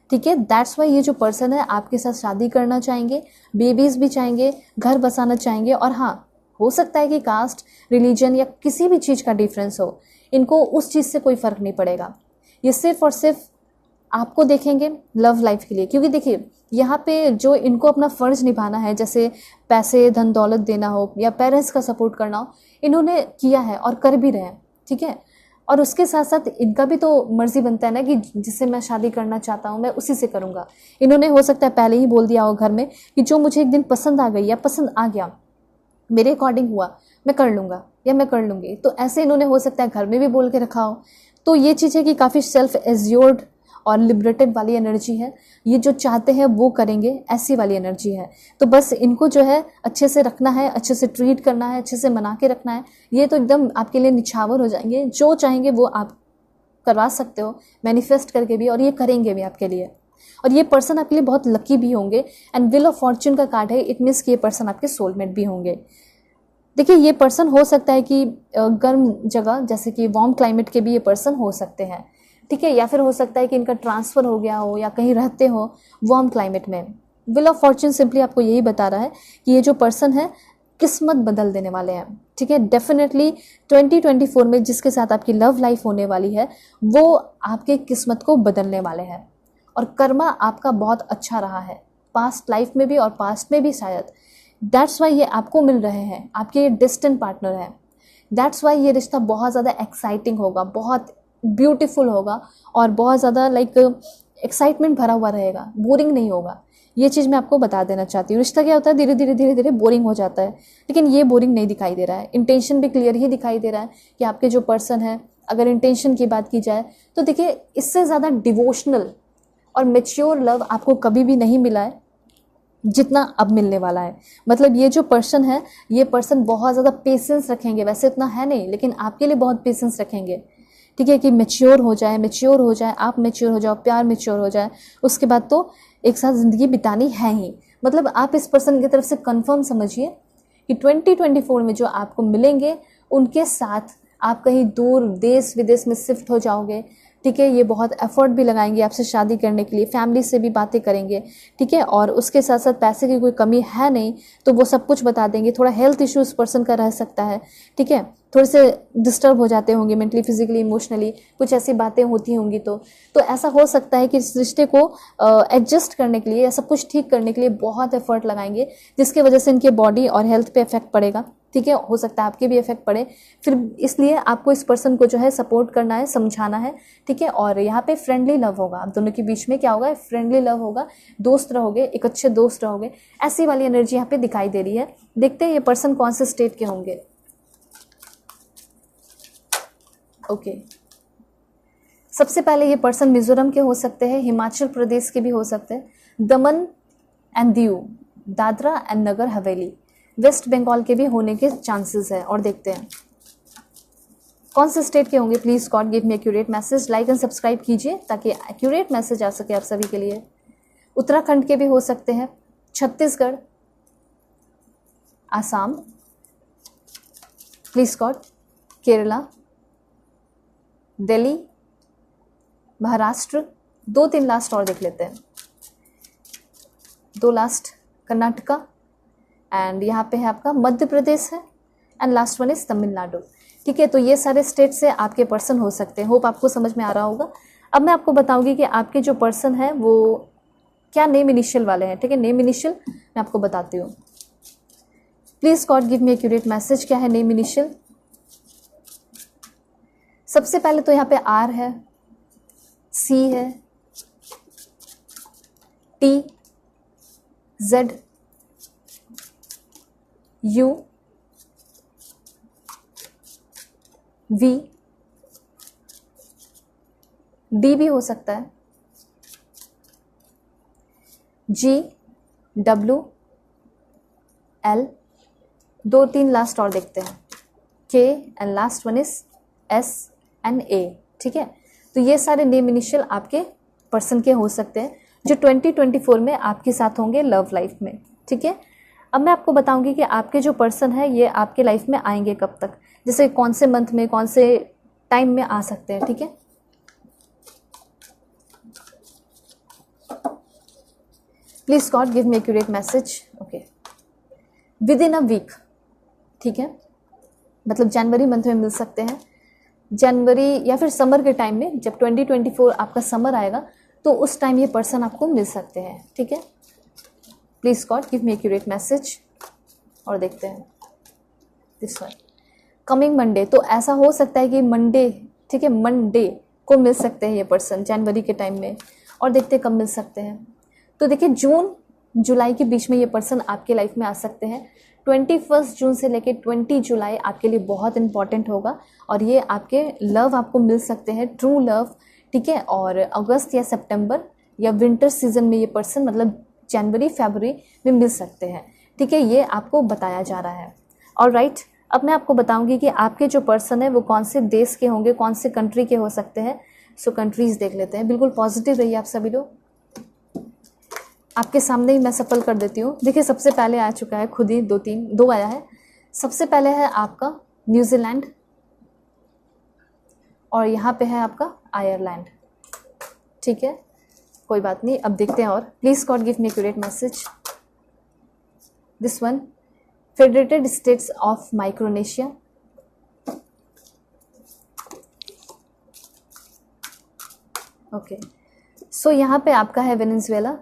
S1: ठीक है, दैट्स वाई ये जो पर्सन है आपके साथ शादी करना चाहेंगे, बेबीज भी चाहेंगे, घर बसाना चाहेंगे। और हाँ, हो सकता है कि कास्ट, रिलीजन या किसी भी चीज़ का डिफरेंस हो, इनको उस चीज़ से कोई फ़र्क नहीं पड़ेगा। ये सिर्फ और सिर्फ आपको देखेंगे लव लाइफ के लिए। क्योंकि देखिए यहाँ पे जो इनको अपना फ़र्ज निभाना है, जैसे पैसे, धन दौलत देना हो या पेरेंट्स का सपोर्ट करना हो, इन्होंने किया है और कर भी रहे हैं। ठीक है, और उसके साथ साथ इनका भी तो मर्जी बनता है ना कि जिससे मैं शादी करना चाहता हूँ मैं उसी से करूँगा। इन्होंने हो सकता है पहले ही बोल दिया हो घर में कि जो मुझे एक दिन पसंद आ गई या पसंद आ गया, मेरे अकॉर्डिंग हुआ, मैं कर लूँगा या मैं कर लूँगी। तो ऐसे इन्होंने हो सकता है घर में भी बोल के रखा हो। तो ये चीज़ है कि काफ़ी सेल्फ एज्योर्ड और लिबरेटेड वाली एनर्जी है। ये जो चाहते हैं वो करेंगे, ऐसी वाली एनर्जी है। तो बस इनको जो है अच्छे से रखना है, अच्छे से ट्रीट करना है, अच्छे से मना के रखना है। ये तो एकदम आपके लिए निछावर हो जाएंगे, जो चाहेंगे वो आप करवा सकते हो मैनिफेस्ट करके भी, और ये करेंगे भी आपके लिए। और ये पर्सन आपके लिए बहुत लकी भी होंगे। एंड व्हील ऑफ फॉर्च्यून का कार्ड है, इट मीन्स कि ये पर्सन आपके सोलमेट भी होंगे। देखिए ये पर्सन हो सकता है कि गर्म जगह जैसे कि वार्म क्लाइमेट के भी ये पर्सन हो सकते हैं। ठीक है, या फिर हो सकता है कि इनका ट्रांसफ़र हो गया हो या कहीं रहते हो वार्म क्लाइमेट में। व्हील ऑफ फॉर्च्यून सिंपली आपको यही बता रहा है कि ये जो पर्सन है किस्मत बदल देने वाले हैं। ठीक है, डेफिनेटली 2024 में जिसके साथ आपकी लव लाइफ होने वाली है वो आपके किस्मत को बदलने वाले हैं। और कर्मा आपका बहुत अच्छा रहा है पास्ट लाइफ में भी और पास्ट में भी शायद। दैट्स वाई ये आपको मिल रहे हैं, आपके ये डिस्टेंट पार्टनर हैं। दैट्स वाई ये रिश्ता बहुत ज़्यादा एक्साइटिंग होगा, बहुत ब्यूटीफुल होगा और बहुत ज़्यादा लाइक एक्साइटमेंट भरा हुआ रहेगा, बोरिंग नहीं होगा। ये चीज़ मैं आपको बता देना चाहती हूँ। रिश्ता क्या होता है, धीरे धीरे बोरिंग हो जाता है, लेकिन ये बोरिंग नहीं दिखाई दे रहा है। इंटेंशन भी क्लियर ही दिखाई दे रहा है कि आपके जो पर्सन है, अगर इंटेंशन की बात की जाए तो देखिए इससे ज़्यादा डिवोशनल और मेच्योर लव आपको कभी भी नहीं मिला है जितना अब मिलने वाला है। मतलब ये जो पर्सन है, ये पर्सन बहुत ज़्यादा पेशेंस रखेंगे, वैसे इतना है नहीं लेकिन आपके लिए बहुत पेशेंस रखेंगे। ठीक है, कि मैच्योर हो जाए, आप मैच्योर हो जाओ, प्यार मैच्योर हो जाए, उसके बाद तो एक साथ ज़िंदगी बितानी है ही। मतलब आप इस पर्सन की तरफ से कंफर्म समझिए कि 2024 में जो आपको मिलेंगे उनके साथ आप कहीं दूर देश विदेश में शिफ्ट हो जाओगे। ठीक है, ये बहुत एफर्ट भी लगाएंगे आपसे शादी करने के लिए, फैमिली से भी बातें करेंगे। ठीक है, और उसके साथ साथ पैसे की कोई कमी है नहीं तो वो सब कुछ बता देंगे। थोड़ा हेल्थ इशू उस पर्सन का रह सकता है। ठीक है, थोड़े से डिस्टर्ब हो जाते होंगे मेंटली, फिजिकली, इमोशनली, कुछ ऐसी बातें होती होंगी। तो ऐसा हो सकता है कि इस रिश्ते को एडजस्ट करने के लिए या सब कुछ ठीक करने के लिए बहुत एफर्ट लगाएंगे, जिसकी वजह से इनके बॉडी और हेल्थ पे इफेक्ट पड़ेगा। ठीक है, हो सकता है आपके भी इफेक्ट पड़े, फिर इसलिए आपको इस पर्सन को जो है सपोर्ट करना है, समझाना है। ठीक है, और यहाँ पे फ्रेंडली लव होगा, आप दोनों के बीच में क्या होगा, फ्रेंडली लव होगा, दोस्त रहोगे, एक अच्छे दोस्त रहोगे। ऐसी वाली एनर्जी यहाँ पे दिखाई दे रही है। देखते हैं ये पर्सन कौन से स्टेट के होंगे। ओके, सबसे पहले ये पर्सन मिजोरम के हो सकते हैं, हिमाचल प्रदेश के भी हो सकते हैं, दमन and Diu, Dadra and Nagar Haveli, waste Bengal के भी होने के चांसेस है। और देखते हैं कौन से स्टेट के होंगे? Please God give me accurate message. Like and subscribe कीजिए ताकि एक्यूरेट मैसेज आ सके आप सभी के लिए। उत्तराखंड के भी हो सकते हैं, Chhattisgarh, Assam, please God, Kerala, Delhi, Maharashtra, 2-3 last और देख लेते हैं, 2 लास्ट, कर्नाटका, एंड यहाँ पे है आपका मध्य प्रदेश है, and last one is Tamil Nadu. ठीक है, तो ये सारे स्टेट से आपके पर्सन हो सकते हैं। होप आपको समझ में आ रहा होगा। अब मैं आपको बताऊंगी कि आपके जो पर्सन है वो क्या नेम इनिशियल वाले हैं। ठीक है, नेम इनिशियल मैं आपको बताती हूँ। Please God give me accurate message. क्या है नेम इनिशियल? सबसे पहले तो यहाँ पे आर है, सी है, T, Z, U, V, D भी हो सकता है, जी, डब्ल्यू, एल, 2-3 लास्ट और देखते हैं, K, and last one is S and A. ठीक है, तो ये सारे नेम इनिशियल आपके पर्सन के हो सकते हैं जो 2024 में आपके साथ होंगे लव लाइफ में। ठीक है, अब मैं आपको बताऊंगी कि आपके जो पर्सन है ये आपके लाइफ में आएंगे कब तक, जैसे कौन से मंथ में, कौन से टाइम में आ सकते हैं। ठीक है, please God give me accurate message. Okay, within a week. ठीक है, मतलब जनवरी मंथ में मिल सकते हैं, जनवरी या फिर समर के टाइम में, जब 2024 आपका समर आएगा तो उस टाइम ये पर्सन आपको मिल सकते हैं। ठीक है, please God give me accurate message. और देखते हैं दिस वन, कमिंग मंडे। तो ऐसा हो सकता है कि मंडे, ठीक है, मंडे को मिल सकते हैं ये पर्सन जनवरी के टाइम में। और देखते हैं कब मिल सकते हैं। तो देखिए जून जुलाई के बीच में ये पर्सन आपके लाइफ में आ सकते हैं। 21 जून से लेके 20 जुलाई आपके लिए बहुत इंपॉर्टेंट होगा और ये आपके लव आपको मिल सकते हैं, ट्रू लव। ठीक है, और अगस्त या सितंबर या विंटर सीजन में ये पर्सन, मतलब जनवरी फरवरी में मिल सकते हैं। ठीक है, ये आपको बताया जा रहा है। और राइट, अब मैं आपको बताऊंगी कि आपके जो पर्सन है वो कौन से देश के होंगे, कौन से कंट्री के हो सकते हैं। सो कंट्रीज देख लेते हैं। बिल्कुल पॉजिटिव रहिए आप सभी लोग। आपके सामने ही मैं सफल कर देती हूँ। देखिए सबसे पहले आ चुका है, खुद ही 2 आया है। सबसे पहले है आपका न्यूजीलैंड और यहाँ पे है आपका आयरलैंड। ठीक है, कोई बात नहीं, अब देखते हैं और। Please God give me accurate message. This one, Federated States of Micronesia. Okay, so यहाँ पे आपका है Venezuela.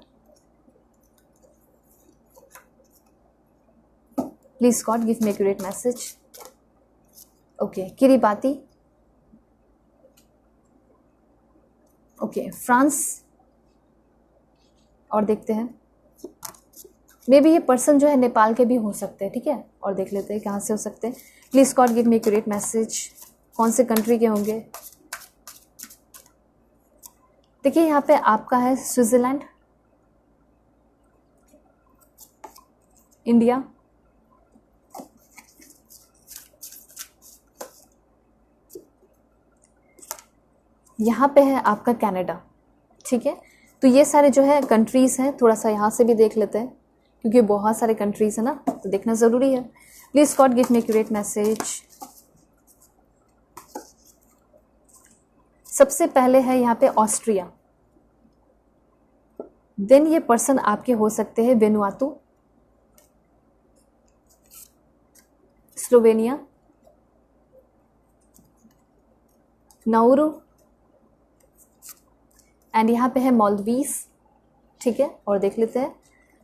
S1: Please God give me accurate message. Okay, Kiribati. Okay, France. और देखते हैं, मे बी ये पर्सन जो है नेपाल के भी हो सकते हैं। ठीक है, और देख लेते हैं कहाँ से हो सकते हैं। Please God give me accurate message. कौन से कंट्री के होंगे? देखिए यहाँ पे आपका है स्विट्जरलैंड, इंडिया, यहाँ पे है आपका कनाडा। ठीक है, तो ये सारे जो है कंट्रीज़ हैं। थोड़ा सा यहाँ से भी देख लेते हैं क्योंकि बहुत सारे कंट्रीज़ हैं ना, तो देखना ज़रूरी है। Please God give me accurate message. सबसे पहले है यहाँ पे ऑस्ट्रिया। देन ये पर्सन आपके हो सकते हैं वेनुआतु, स्लोवेनिया, नाउरू, एंड यहाँ पे है मालदीव्स। ठीक है, और देख लेते हैं।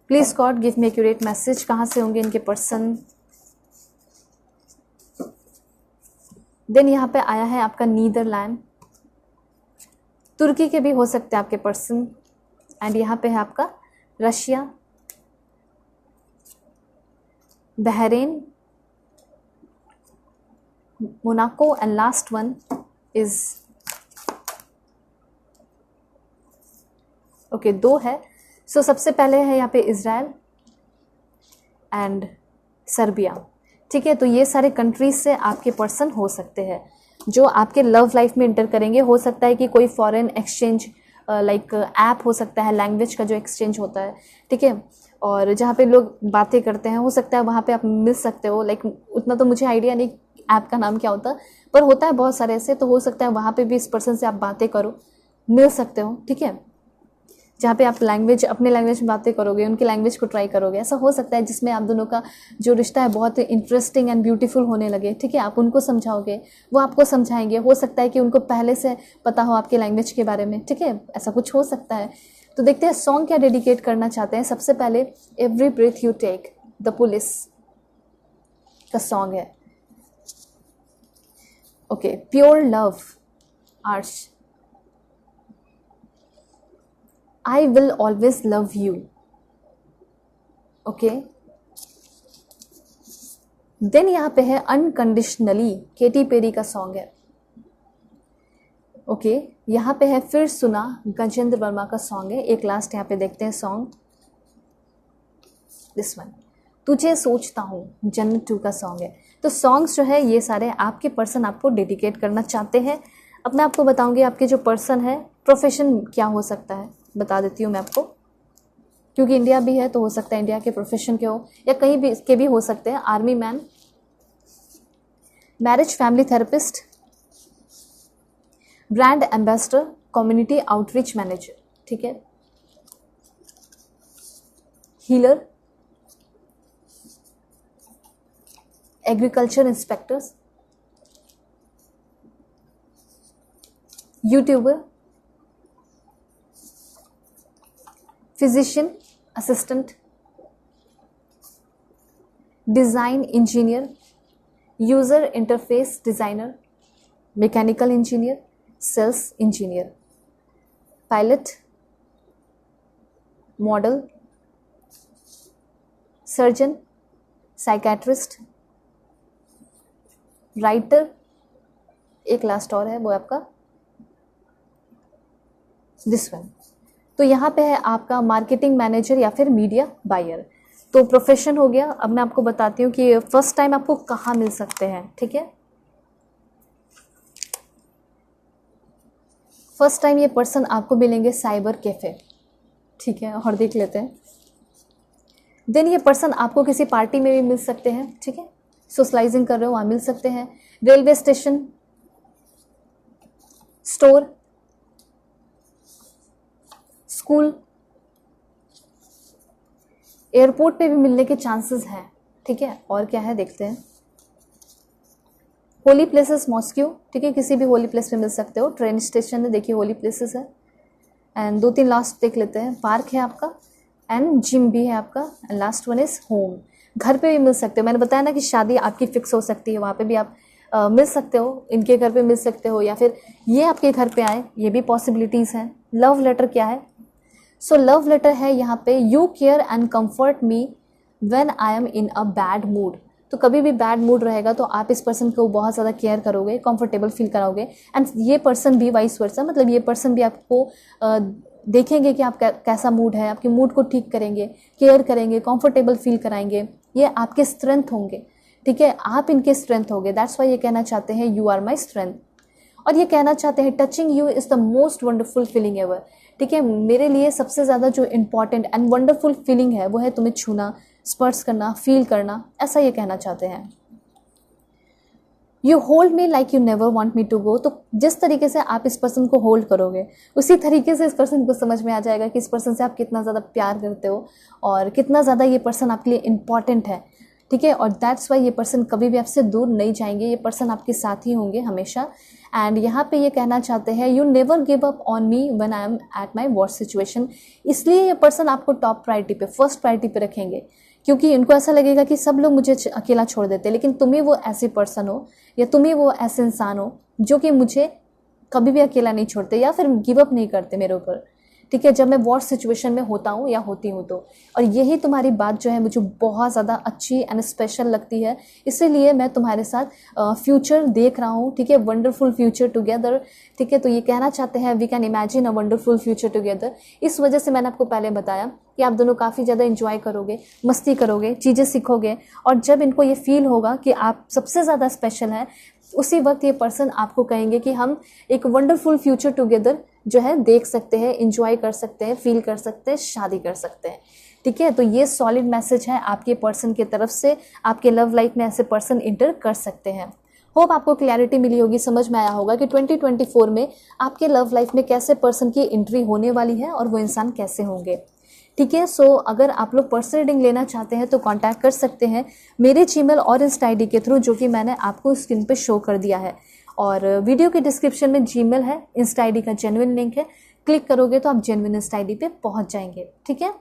S1: Please God give me accurate message. कहाँ से होंगे इनके पर्सन? देन यहाँ पे आया है आपका नीदरलैंड, तुर्की के भी हो सकते हैं आपके पर्सन, एंड यहाँ पे है आपका Russia, Bahrain, Monaco, and last one is okay 2 है। सो सबसे पहले है यहाँ पे इज़राइल एंड सर्बिया। ठीक है, तो ये सारे कंट्रीज से आपके पर्सन हो सकते हैं। जो आपके लव लाइफ में इंटर करेंगे। हो सकता है कि कोई फॉरेन एक्सचेंज लाइक ऐप हो सकता है, लैंग्वेज का जो एक्सचेंज होता है, ठीक है, और जहाँ पे लोग बातें करते हैं, हो सकता है वहाँ पे आप मिल सकते हो। लाइक उतना तो मुझे आइडिया नहीं ऐप का नाम क्या होता है, पर होता है बहुत सारे ऐसे, तो हो सकता है वहाँ पे भी इस पर्सन से आप बातें करो, मिल सकते हो, ठीक है, जहाँ पे आप लैंग्वेज, अपने लैंग्वेज में बातें करोगे, उनकी लैंग्वेज को ट्राई करोगे। ऐसा हो सकता है जिसमें आप दोनों का जो रिश्ता है बहुत इंटरेस्टिंग एंड ब्यूटीफुल होने लगे, ठीक है। आप उनको समझाओगे, वो आपको समझाएंगे। हो सकता है कि उनको पहले से पता हो आपके लैंग्वेज के बारे में, ठीक है, ऐसा कुछ हो सकता है। तो देखते हैं सॉन्ग क्या डेडिकेट करना चाहते हैं। सबसे पहले every breath you take, the Police का सॉन्ग है। Okay, pure love, Arsh, I will always love you. Okay. Then यहाँ पे है अनकंडीशनली, केटी पेरी का सॉन्ग है। ओके, यहाँ पे है फिर सुना, गजेंद्र वर्मा का सॉन्ग है। एक लास्ट यहाँ पे देखते हैं सॉन्ग, दिस वन, तुझे सोचता हूँ, जन्नत 2 का सॉन्ग है। तो सॉन्ग्स जो है ये सारे आपके पर्सन आपको डेडिकेट करना चाहते हैं। अब मैं आपको बताऊंगी आपके जो पर्सन है प्रोफेशन क्या हो सकता है, बता देती हूँ मैं आपको, क्योंकि इंडिया भी है तो हो सकता है इंडिया के प्रोफेशन के हो या कहीं भी के भी हो सकते हैं। Army man, marriage family therapist, brand ambassador, community outreach manager, ठीक है, healer, agriculture inspectors, youtuber, physician assistant, design engineer, user interface designer, mechanical engineer, sales engineer, pilot, model, surgeon, psychiatrist, writer, एक लास्ट और है वो आपका this one. तो यहाँ पे है आपका मार्केटिंग मैनेजर या फिर मीडिया बायर। तो प्रोफेशन हो गया। अब मैं आपको बताती हूँ कि फर्स्ट टाइम आपको कहाँ मिल सकते हैं, ठीक है। फर्स्ट टाइम ये पर्सन आपको मिलेंगे साइबर कैफे, ठीक है, और देख लेते हैं। देन ये पर्सन आपको किसी पार्टी में भी मिल सकते हैं, ठीक है, सोशलाइजिंग कर रहे हो वहाँ मिल सकते हैं। Railway station, store, school, airport पे भी मिलने के चांसेस हैं, ठीक है। और क्या है देखते हैं, होली प्लेसेस, मॉस्क्यू, ठीक है, किसी भी होली प्लेस पे मिल सकते हो। ट्रेन स्टेशन है, देखिए होली प्लेसेस है। एंड 2-3 लास्ट देख लेते हैं, पार्क है आपका, एंड जिम भी है आपका, and last one is home, घर पे भी मिल सकते हो। मैंने बताया ना कि शादी आपकी फिक्स हो सकती है, वहाँ पे भी आप मिल सकते हो, इनके घर पे मिल सकते हो या फिर ये आपके घर पे आए, ये भी पॉसिबिलिटीज़ हैं। लव लेटर क्या है, सो लव लेटर है यहाँ पे, you care and comfort me when I am in a bad mood. तो कभी भी बैड मूड रहेगा तो आप इस पर्सन को बहुत ज़्यादा केयर करोगे, कंफर्टेबल फील कराओगे, एंड ये पर्सन भी वाइस वर्सा, मतलब ये पर्सन भी आपको देखेंगे कि आप कैसा मूड है, आपके मूड को ठीक करेंगे, केयर करेंगे, कंफर्टेबल फील कराएंगे। ये आपके स्ट्रेंथ होंगे, ठीक है, आप इनके स्ट्रेंथ होंगे। दैट्स वाई ये कहना चाहते हैं यू आर माई स्ट्रेंथ। और ये कहना चाहते हैं touching you is the most wonderful feeling ever, ठीक है, मेरे लिए सबसे ज़्यादा जो इंपॉर्टेंट एंड वंडरफुल फीलिंग है वो है तुम्हें छूना, स्पर्श करना, फील करना, ऐसा ये कहना चाहते हैं। You hold me like you never want me to go. तो जिस तरीके से आप इस पर्सन को होल्ड करोगे उसी तरीके से इस पर्सन को समझ में आ जाएगा कि इस पर्सन से आप कितना ज़्यादा प्यार करते हो और कितना ज़्यादा ये पर्सन आपके लिए इम्पॉर्टेंट है, ठीक है। और दैट्स वाई ये पर्सन कभी भी आपसे दूर नहीं जाएंगे, ये पर्सन आपके साथ ही होंगे हमेशा। एंड यहाँ पे ये कहना चाहते हैं you never give up on me when I am at my worst situation. इसलिए ये पर्सन आपको टॉप प्रायोरिटी पे, फर्स्ट प्रायोरिटी पे रखेंगे, क्योंकि इनको ऐसा लगेगा कि सब लोग मुझे अकेला छोड़ देते हैं, लेकिन तुम ही वो ऐसी पर्सन हो या तुम ही वो ऐसे इंसान हो जो कि मुझे कभी भी अकेला नहीं छोड़ते या फिर गिव अप नहीं करते मेरे ऊपर, ठीक है, जब मैं वर्स्ट सिचुएशन में होता हूँ या होती हूँ तो। और यही तुम्हारी बात जो है मुझे बहुत ज़्यादा अच्छी एंड स्पेशल लगती है, इसीलिए मैं तुम्हारे साथ फ्यूचर देख रहा हूँ, ठीक है, वंडरफुल फ्यूचर टुगेदर, ठीक है। तो ये कहना चाहते हैं we can imagine a wonderful future together. इस वजह से मैंने आपको पहले बताया कि आप दोनों काफ़ी ज़्यादा इंजॉय करोगे, मस्ती करोगे, चीज़ें सीखोगे, और जब इनको ये फील होगा कि आप सबसे ज़्यादा स्पेशल हैं उसी वक्त ये पर्सन आपको कहेंगे कि हम एक वंडरफुल फ्यूचर टुगेदर जो है देख सकते हैं, इंजॉय कर सकते हैं, फील कर सकते हैं, शादी कर सकते हैं। ठीक है, तो ये सॉलिड मैसेज है आपके पर्सन की तरफ से। आपके लव लाइफ में ऐसे पर्सन इंटर कर सकते हैं। होप आपको क्लैरिटी मिली होगी, समझ में आया होगा कि 2024 में आपके लव लाइफ में कैसे पर्सन की एंट्री होने वाली है और वो इंसान कैसे होंगे। ठीक है, सो अगर आप लोग पर्सनल रीडिंग लेना चाहते हैं तो कांटेक्ट कर सकते हैं मेरे जीमेल और इंस्टा आईडी के थ्रू, जो कि मैंने आपको स्क्रीन पे शो कर दिया है। और वीडियो के डिस्क्रिप्शन में जीमेल है, इंस्टा आईडी का जेन्युइन लिंक है, क्लिक करोगे तो आप जेन्युइन इंस्टा आईडी पे पहुंच जाएंगे। ठीक है,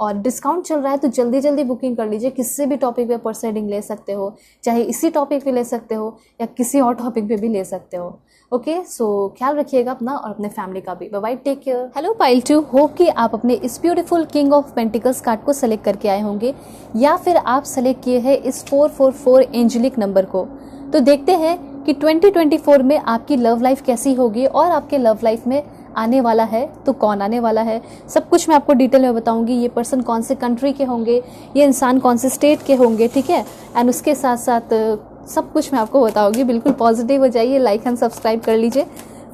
S1: और डिस्काउंट चल रहा है तो जल्दी जल्दी बुकिंग कर लीजिए। किसी भी टॉपिक पे पर्सनल रीडिंग ले सकते हो, चाहे इसी टॉपिक पे ले सकते हो या किसी और टॉपिक पे भी ले सकते हो। ओके, सो ख्याल रखिएगा अपना और अपने फैमिली का भी। Bye bye, take care. Hello pile 2, hope कि आप अपने इस beautiful king of pentacles card को सेलेक्ट करके आए होंगे या फिर आप सेलेक्ट किए हैं इस 444 एंजेलिक नंबर को। तो देखते हैं कि 2024 में आपकी लव लाइफ कैसी होगी और आपके लव लाइफ में आने वाला है तो कौन आने वाला है, सब कुछ मैं आपको डिटेल में बताऊंगी। ये पर्सन कौन से कंट्री के होंगे, ये इंसान कौन से स्टेट के होंगे। ठीक है, एंड उसके साथ साथ सब कुछ मैं आपको बताऊंगी। बिल्कुल पॉजिटिव हो जाइए, लाइक एंड सब्सक्राइब कर लीजिए,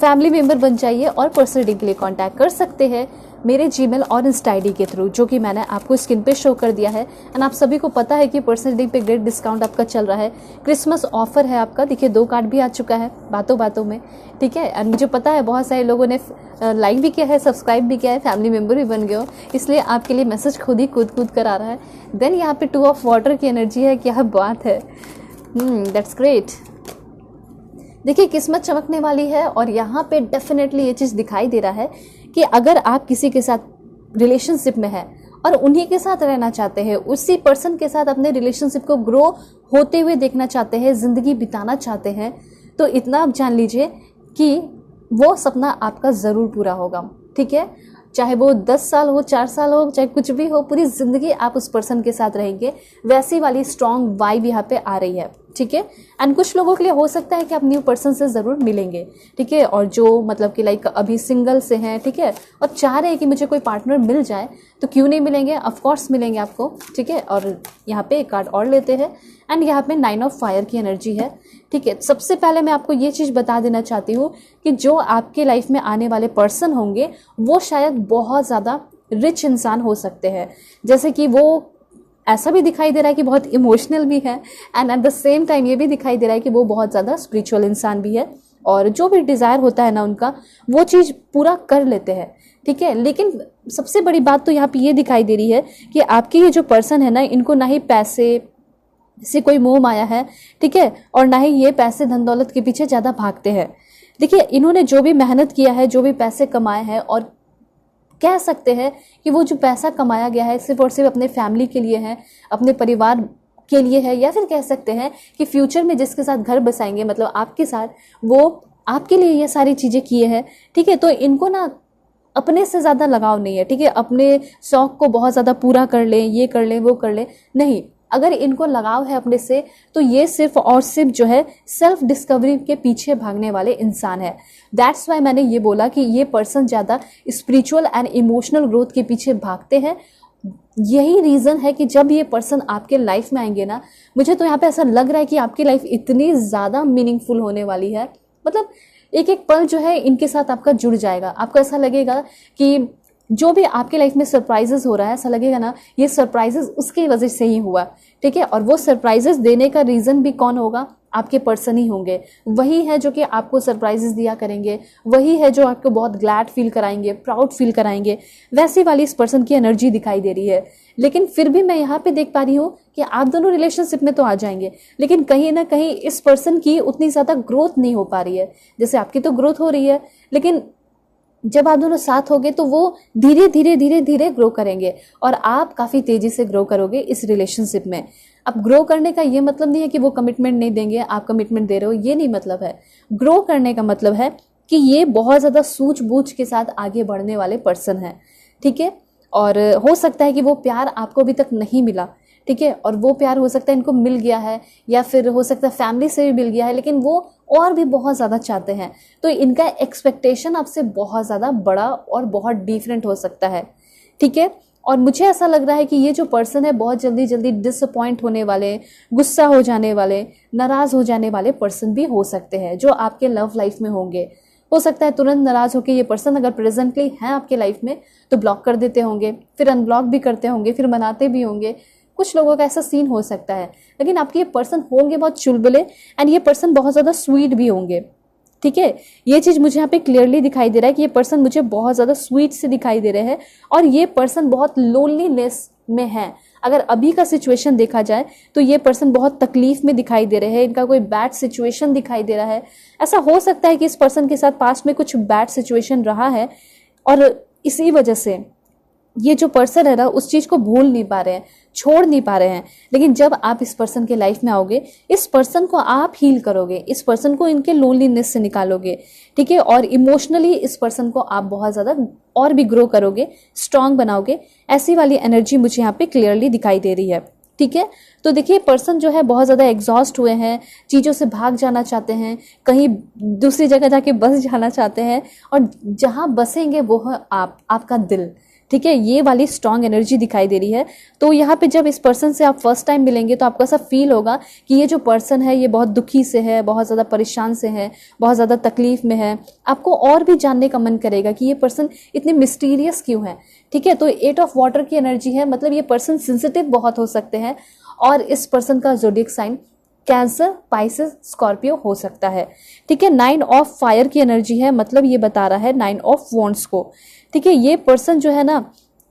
S1: फैमिली मेंबर बन जाइए और पर्सनल रीडिंग के लिए कांटेक्ट कर सकते हैं मेरे जीमेल और इंस्टा आईडी के थ्रू, जो कि मैंने आपको स्क्रीन पे शो कर दिया है। एंड आप सभी को पता है कि पर्सनल रीडिंग पे ग्रेट डिस्काउंट आपका चल रहा है, क्रिसमस ऑफर है आपका। देखिए 2 कार्ड भी आ चुका है बातों बातों में। ठीक है, एंड मुझे पता है बहुत सारे लोगों ने लाइक भी किया है, सब्सक्राइब भी किया है, फैमिली मेंबर भी बन गए हो, इसलिए आपके लिए मैसेज खुद ही कूद कर आ रहा है। देन यहाँ पे 2 ऑफ वाटर की एनर्जी है, क्या बात है, दैट्स ग्रेट। देखिए किस्मत चमकने वाली है और यहाँ पे डेफिनेटली ये चीज़ दिखाई दे रहा है कि अगर आप किसी के साथ रिलेशनशिप में है और उन्हीं के साथ रहना चाहते हैं, उसी पर्सन के साथ अपने रिलेशनशिप को ग्रो होते हुए देखना चाहते हैं, ज़िंदगी बिताना चाहते हैं, तो इतना आप जान लीजिए कि वो सपना आपका ज़रूर पूरा होगा। ठीक है, चाहे वो 10 साल हो, 4 साल हो, चाहे कुछ भी हो, पूरी ज़िंदगी आप उस पर्सन के साथ रहेंगे। वैसी वाली स्ट्रॉन्ग वाइब यहाँ पे आ रही है। ठीक है, एंड कुछ लोगों के लिए हो सकता है कि आप न्यू पर्सन से ज़रूर मिलेंगे। ठीक है, और जो मतलब कि लाइक अभी सिंगल से हैं, ठीक है, और चाह रहे हैं कि मुझे कोई पार्टनर मिल जाए, तो क्यों नहीं मिलेंगे, ऑफ कोर्स मिलेंगे आपको। ठीक है, और यहाँ पे एक कार्ड और लेते हैं एंड यहाँ पे 9 ऑफ फायर की एनर्जी है। ठीक है, सबसे पहले मैं आपको ये चीज़ बता देना चाहती हूँ कि जो आपके लाइफ में आने वाले पर्सन होंगे वो शायद बहुत ज़्यादा रिच इंसान हो सकते हैं। जैसे कि वो ऐसा भी दिखाई दे रहा है कि बहुत इमोशनल भी है and at the same time ये भी दिखाई दे रहा है कि वो बहुत ज़्यादा स्पिरिचुअल इंसान भी है और जो भी डिज़ायर होता है ना उनका, वो चीज़ पूरा कर लेते हैं। ठीक है, लेकिन सबसे बड़ी बात तो यहाँ पे ये दिखाई दे रही है कि आपके ये जो पर्सन है ना, इनको ना ही पैसे से कोई मोह माया है, ठीक है, और ना ही ये पैसे धन दौलत के पीछे ज़्यादा भागते हैं। देखिए इन्होंने जो भी मेहनत किया है, जो भी पैसे कमाए हैं, और कह सकते हैं कि वो जो पैसा कमाया गया है सिर्फ और सिर्फ अपने फैमिली के लिए है, अपने परिवार के लिए है, या फिर कह सकते हैं कि फ्यूचर में जिसके साथ घर बसाएंगे, मतलब आपके साथ, वो आपके लिए ये सारी चीज़ें किए हैं। ठीक है, तो इनको ना अपने से ज़्यादा लगाव नहीं है। ठीक है, अपने शौक को बहुत ज़्यादा पूरा कर लें, ये कर लें, वो कर लें, नहीं। अगर इनको लगाव है अपने से, तो ये सिर्फ और सिर्फ जो है सेल्फ डिस्कवरी के पीछे भागने वाले इंसान है। दैट्स वाई मैंने ये बोला कि ये पर्सन ज़्यादा स्पिरिचुअल एंड इमोशनल ग्रोथ के पीछे भागते हैं। यही रीज़न है कि जब ये पर्सन आपके लाइफ में आएंगे ना, मुझे तो यहाँ पे ऐसा लग रहा है कि आपकी लाइफ इतनी ज़्यादा मीनिंगफुल होने वाली है। मतलब एक एक पल जो है इनके साथ आपका जुड़ जाएगा। आपको ऐसा लगेगा कि जो भी आपके लाइफ में सरप्राइजेस हो रहा है, ऐसा लगेगा ना ये सरप्राइजेस उसकी वजह से ही हुआ। ठीक है, और वो सरप्राइजेस देने का रीज़न भी कौन होगा? आपके पर्सन ही होंगे। वही है जो कि आपको सरप्राइजेस दिया करेंगे, वही है जो आपको बहुत ग्लैड फील कराएंगे, प्राउड फील कराएंगे। वैसी वाली इस पर्सन की एनर्जी दिखाई दे रही है। लेकिन फिर भी मैं यहाँ पे देख पा रही हूँ कि आप दोनों रिलेशनशिप में तो आ जाएंगे, लेकिन कहीं ना कहीं इस पर्सन की उतनी ज़्यादा ग्रोथ नहीं हो पा रही है। जैसे आपकी तो ग्रोथ हो रही है, लेकिन जब आप दोनों साथ होगे तो वो धीरे धीरे धीरे धीरे ग्रो करेंगे और आप काफ़ी तेज़ी से ग्रो करोगे इस रिलेशनशिप में। अब ग्रो करने का ये मतलब नहीं है कि वो कमिटमेंट नहीं देंगे, आप कमिटमेंट दे रहे हो, ये नहीं मतलब है। ग्रो करने का मतलब है कि ये बहुत ज़्यादा सूझबूझ के साथ आगे बढ़ने वाले पर्सन हैं। ठीक है, और हो सकता है कि वो प्यार आपको अभी तक नहीं मिला। ठीक है, और वो प्यार हो सकता है इनको मिल गया है, या फिर हो सकता है फैमिली से भी मिल गया है, लेकिन वो और भी बहुत ज़्यादा चाहते हैं। तो इनका एक्सपेक्टेशन आपसे बहुत ज़्यादा बड़ा और बहुत डिफरेंट हो सकता है। ठीक है, और मुझे ऐसा लग रहा है कि ये जो पर्सन है बहुत जल्दी जल्दी डिसअपॉइंट होने वाले, गुस्सा हो जाने वाले, नाराज हो जाने वाले पर्सन भी हो सकते हैं जो आपके लव लाइफ में होंगे। हो सकता है तुरंत नाराज होकर ये पर्सन अगर प्रेजेंटली है आपके लाइफ में तो ब्लॉक कर देते होंगे, फिर अनब्लॉक भी करते होंगे, फिर मनाते भी होंगे। कुछ लोगों का ऐसा सीन हो सकता है। लेकिन आपके ये पर्सन होंगे बहुत चुलबुले, एंड ये पर्सन बहुत ज़्यादा स्वीट भी होंगे। ठीक है, ये चीज़ मुझे यहाँ पे क्लियरली दिखाई दे रहा है कि ये पर्सन मुझे बहुत ज़्यादा स्वीट से दिखाई दे रहे हैं, और ये पर्सन बहुत लोनलीनेस में है। अगर अभी का सिचुएशन देखा जाए तो ये पर्सन बहुत तकलीफ में दिखाई दे रहे हैं, इनका कोई बैड सिचुएशन दिखाई दे रहा है। ऐसा हो सकता है कि इस पर्सन के साथ पास्ट में कुछ बैड सिचुएशन रहा है, और इसी वजह से ये जो पर्सन है ना उस चीज़ को भूल नहीं पा रहे हैं, छोड़ नहीं पा रहे हैं। लेकिन जब आप इस पर्सन के लाइफ में आओगे, इस पर्सन को आप हील करोगे, इस पर्सन को इनके लोनलीनेस से निकालोगे, ठीक है, और इमोशनली इस पर्सन को आप बहुत ज़्यादा और भी ग्रो करोगे, स्ट्रांग बनाओगे। ऐसी वाली एनर्जी मुझे यहाँ पे क्लियरली दिखाई दे रही है। ठीक है, तो देखिए पर्सन जो है बहुत ज़्यादा एग्जॉस्ट हुए हैं, चीज़ों से भाग जाना चाहते हैं, कहीं दूसरी जगह जाके बस जाना चाहते हैं, और जहाँ बसेंगे वो है आपका दिल। ठीक है, ये वाली स्ट्रांग एनर्जी दिखाई दे रही है। तो यहाँ पे जब इस पर्सन से आप फर्स्ट टाइम मिलेंगे तो आपको ऐसा फील होगा कि ये जो पर्सन है ये बहुत दुखी से है, बहुत ज़्यादा परेशान से है, बहुत ज़्यादा तकलीफ में है। आपको और भी जानने का मन करेगा कि ये पर्सन इतने मिस्टीरियस क्यों है। ठीक है, तो 8 ऑफ वाटर की एनर्जी है, मतलब ये पर्सन सेंसिटिव बहुत हो सकते हैं, और इस पर्सन का zodiac sign Cancer, Pisces, Scorpio हो सकता है। ठीक है, 9 ऑफ फायर की एनर्जी है, मतलब ये बता रहा है 9 ऑफ वॉन्ड्स को। ठीक है, ये पर्सन जो है ना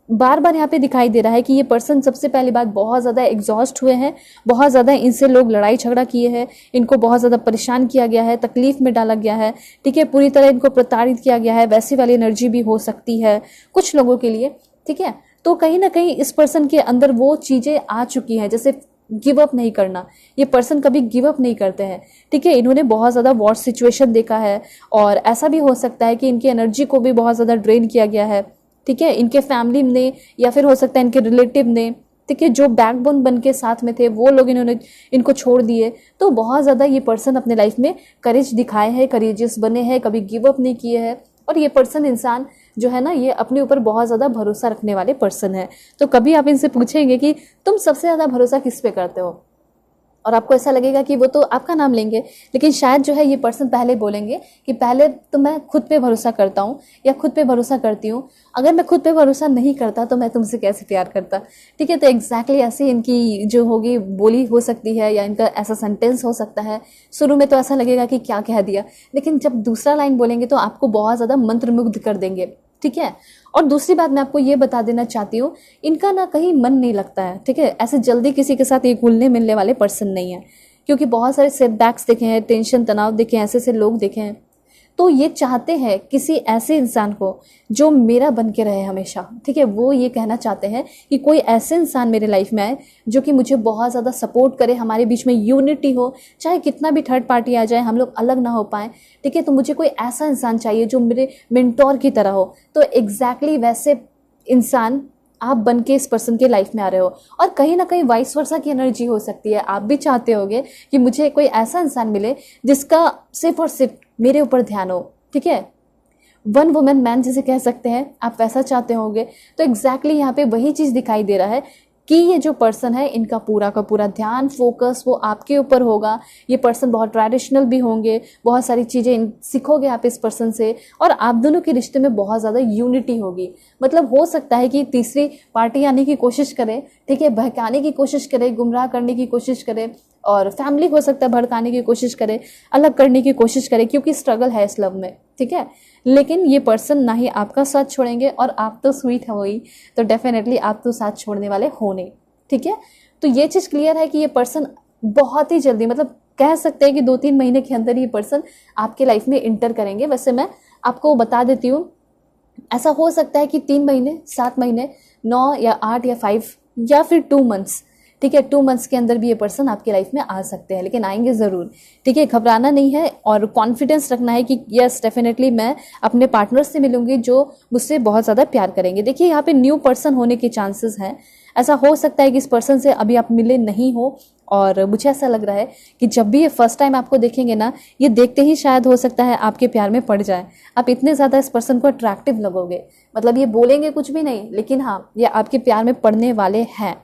S1: बार बार यहाँ पे दिखाई दे रहा है कि ये पर्सन सबसे पहली बात बहुत ज़्यादा एग्जॉस्ट हुए हैं, बहुत ज़्यादा इनसे लोग लड़ाई झगड़ा किए हैं, इनको बहुत ज़्यादा परेशान किया गया है, तकलीफ में डाला गया है। ठीक है, पूरी तरह इनको प्रताड़ित किया गया है, वैसी वाली एनर्जी भी हो सकती है कुछ लोगों के लिए। ठीक है, तो कहीं ना कहीं इस पर्सन के अंदर वो चीज़ें आ चुकी हैं, जैसे गिव अप नहीं करना। ये पर्सन कभी गिव अप नहीं करते हैं। ठीक है, इन्होंने बहुत ज़्यादा वॉर सिचुएशन देखा है, और ऐसा भी हो सकता है कि इनकी एनर्जी को भी बहुत ज़्यादा ड्रेन किया गया है। ठीक है, इनके फैमिली ने या फिर हो सकता है इनके रिलेटिव ने, ठीक है, जो बैकबोन बन के साथ में थे वो लोग इनको छोड़ दिए। तो बहुत ज़्यादा ये पर्सन अपने लाइफ में करेज दिखाए हैं, करेजियस बने हैं, कभी गिव अप नहीं किए हैं। और ये पर्सन इंसान जो है ना ये अपने ऊपर बहुत ज़्यादा भरोसा रखने वाले पर्सन है। तो कभी आप इनसे पूछेंगे कि तुम सबसे ज़्यादा भरोसा किस पे करते हो, और आपको ऐसा लगेगा कि वो तो आपका नाम लेंगे, लेकिन शायद जो है ये पर्सन पहले बोलेंगे कि पहले तो मैं खुद पे भरोसा करता हूँ या खुद पे भरोसा करती हूँ। अगर मैं खुद पे भरोसा नहीं करता तो मैं तुमसे कैसे प्यार करता। ठीक है, तो एग्जैक्टली ऐसी इनकी जो होगी बोली हो सकती है, या इनका ऐसा सेंटेंस हो सकता है। शुरू में तो ऐसा लगेगा कि क्या कह दिया, लेकिन जब दूसरा लाइन बोलेंगे तो आपको बहुत ज़्यादा मंत्रमुग्ध कर देंगे। ठीक है, और दूसरी बात मैं आपको ये बता देना चाहती हूँ, इनका ना कहीं मन नहीं लगता है। ठीक है, ऐसे जल्दी किसी के साथ ये घुलने मिलने वाले पर्सन नहीं है, क्योंकि बहुत सारे सेटबैक्स देखे हैं, टेंशन तनाव देखे हैं, ऐसे ऐसे लोग देखे हैं। तो ये चाहते हैं किसी ऐसे इंसान को जो मेरा बन के रहे हमेशा। ठीक है, वो ये कहना चाहते हैं कि कोई ऐसे इंसान मेरे लाइफ में आए जो कि मुझे बहुत ज़्यादा सपोर्ट करे, हमारे बीच में यूनिटी हो, चाहे कितना भी थर्ड पार्टी आ जाए हम लोग अलग ना हो पाए। ठीक है, तो मुझे कोई ऐसा इंसान चाहिए जो मेरे मेंटोर की तरह हो। तो एग्जैक्टली वैसे इंसान आप बन के इस पर्सन के लाइफ में आ रहे हो, और कहीं ना कहीं वाइस वर्सा की एनर्जी हो सकती है। आप भी चाहते होगे कि मुझे कोई ऐसा इंसान मिले जिसका सिर्फ और सिर्फ मेरे ऊपर ध्यान हो। ठीक है, वन वुमेन मैन जिसे कह सकते हैं, आप वैसा चाहते होंगे। तो एग्जैक्टली यहाँ पे वही चीज़ दिखाई दे रहा है कि ये जो पर्सन है इनका पूरा का पूरा ध्यान, फोकस वो आपके ऊपर होगा। ये पर्सन बहुत ट्रेडिशनल भी होंगे, बहुत सारी चीज़ें सीखोगे आप इस पर्सन से, और आप दोनों के रिश्ते में बहुत ज़्यादा यूनिटी होगी। मतलब हो सकता है कि तीसरी पार्टी आने की कोशिश करे, ठीक है, बहकाने की कोशिश करे, गुमराह करने की कोशिश करे, और फैमिली हो सकता है भड़काने की कोशिश करे, अलग करने की कोशिश करे, क्योंकि स्ट्रगल है इस लव में। ठीक है, लेकिन ये पर्सन ना ही आपका साथ छोड़ेंगे, और आप तो स्वीट हो ही, तो डेफिनेटली आप तो साथ छोड़ने वाले हो नहीं। ठीक है, तो ये चीज़ क्लियर है कि ये पर्सन बहुत ही जल्दी, मतलब कह सकते हैं कि 2-3 महीने के अंदर ये पर्सन आपके लाइफ में इंटर करेंगे। वैसे मैं आपको बता देती हूँ, ऐसा हो सकता है कि 3 महीने, 7 महीने, 9 या 8 या 5 या फिर 2 मंथ्स। ठीक है, 2 मंथ्स के अंदर भी ये पर्सन आपकी लाइफ में आ सकते हैं, लेकिन आएंगे ज़रूर। ठीक है, घबराना नहीं है, और कॉन्फिडेंस रखना है कि यस डेफिनेटली मैं अपने पार्टनर से मिलूंगी जो मुझसे बहुत ज़्यादा प्यार करेंगे। देखिए यहाँ पे न्यू पर्सन होने के चांसेस हैं। ऐसा हो सकता है कि इस पर्सन से अभी आप मिले नहीं हो, और मुझे ऐसा लग रहा है कि जब भी ये फर्स्ट टाइम आपको देखेंगे ना, ये देखते ही शायद हो सकता है आपके प्यार में पड़ जाए। आप इतने ज़्यादा इस पर्सन को अट्रैक्टिव लगोगे, मतलब ये बोलेंगे कुछ भी नहीं, लेकिन हाँ ये आपके प्यार में पड़ने वाले हैं,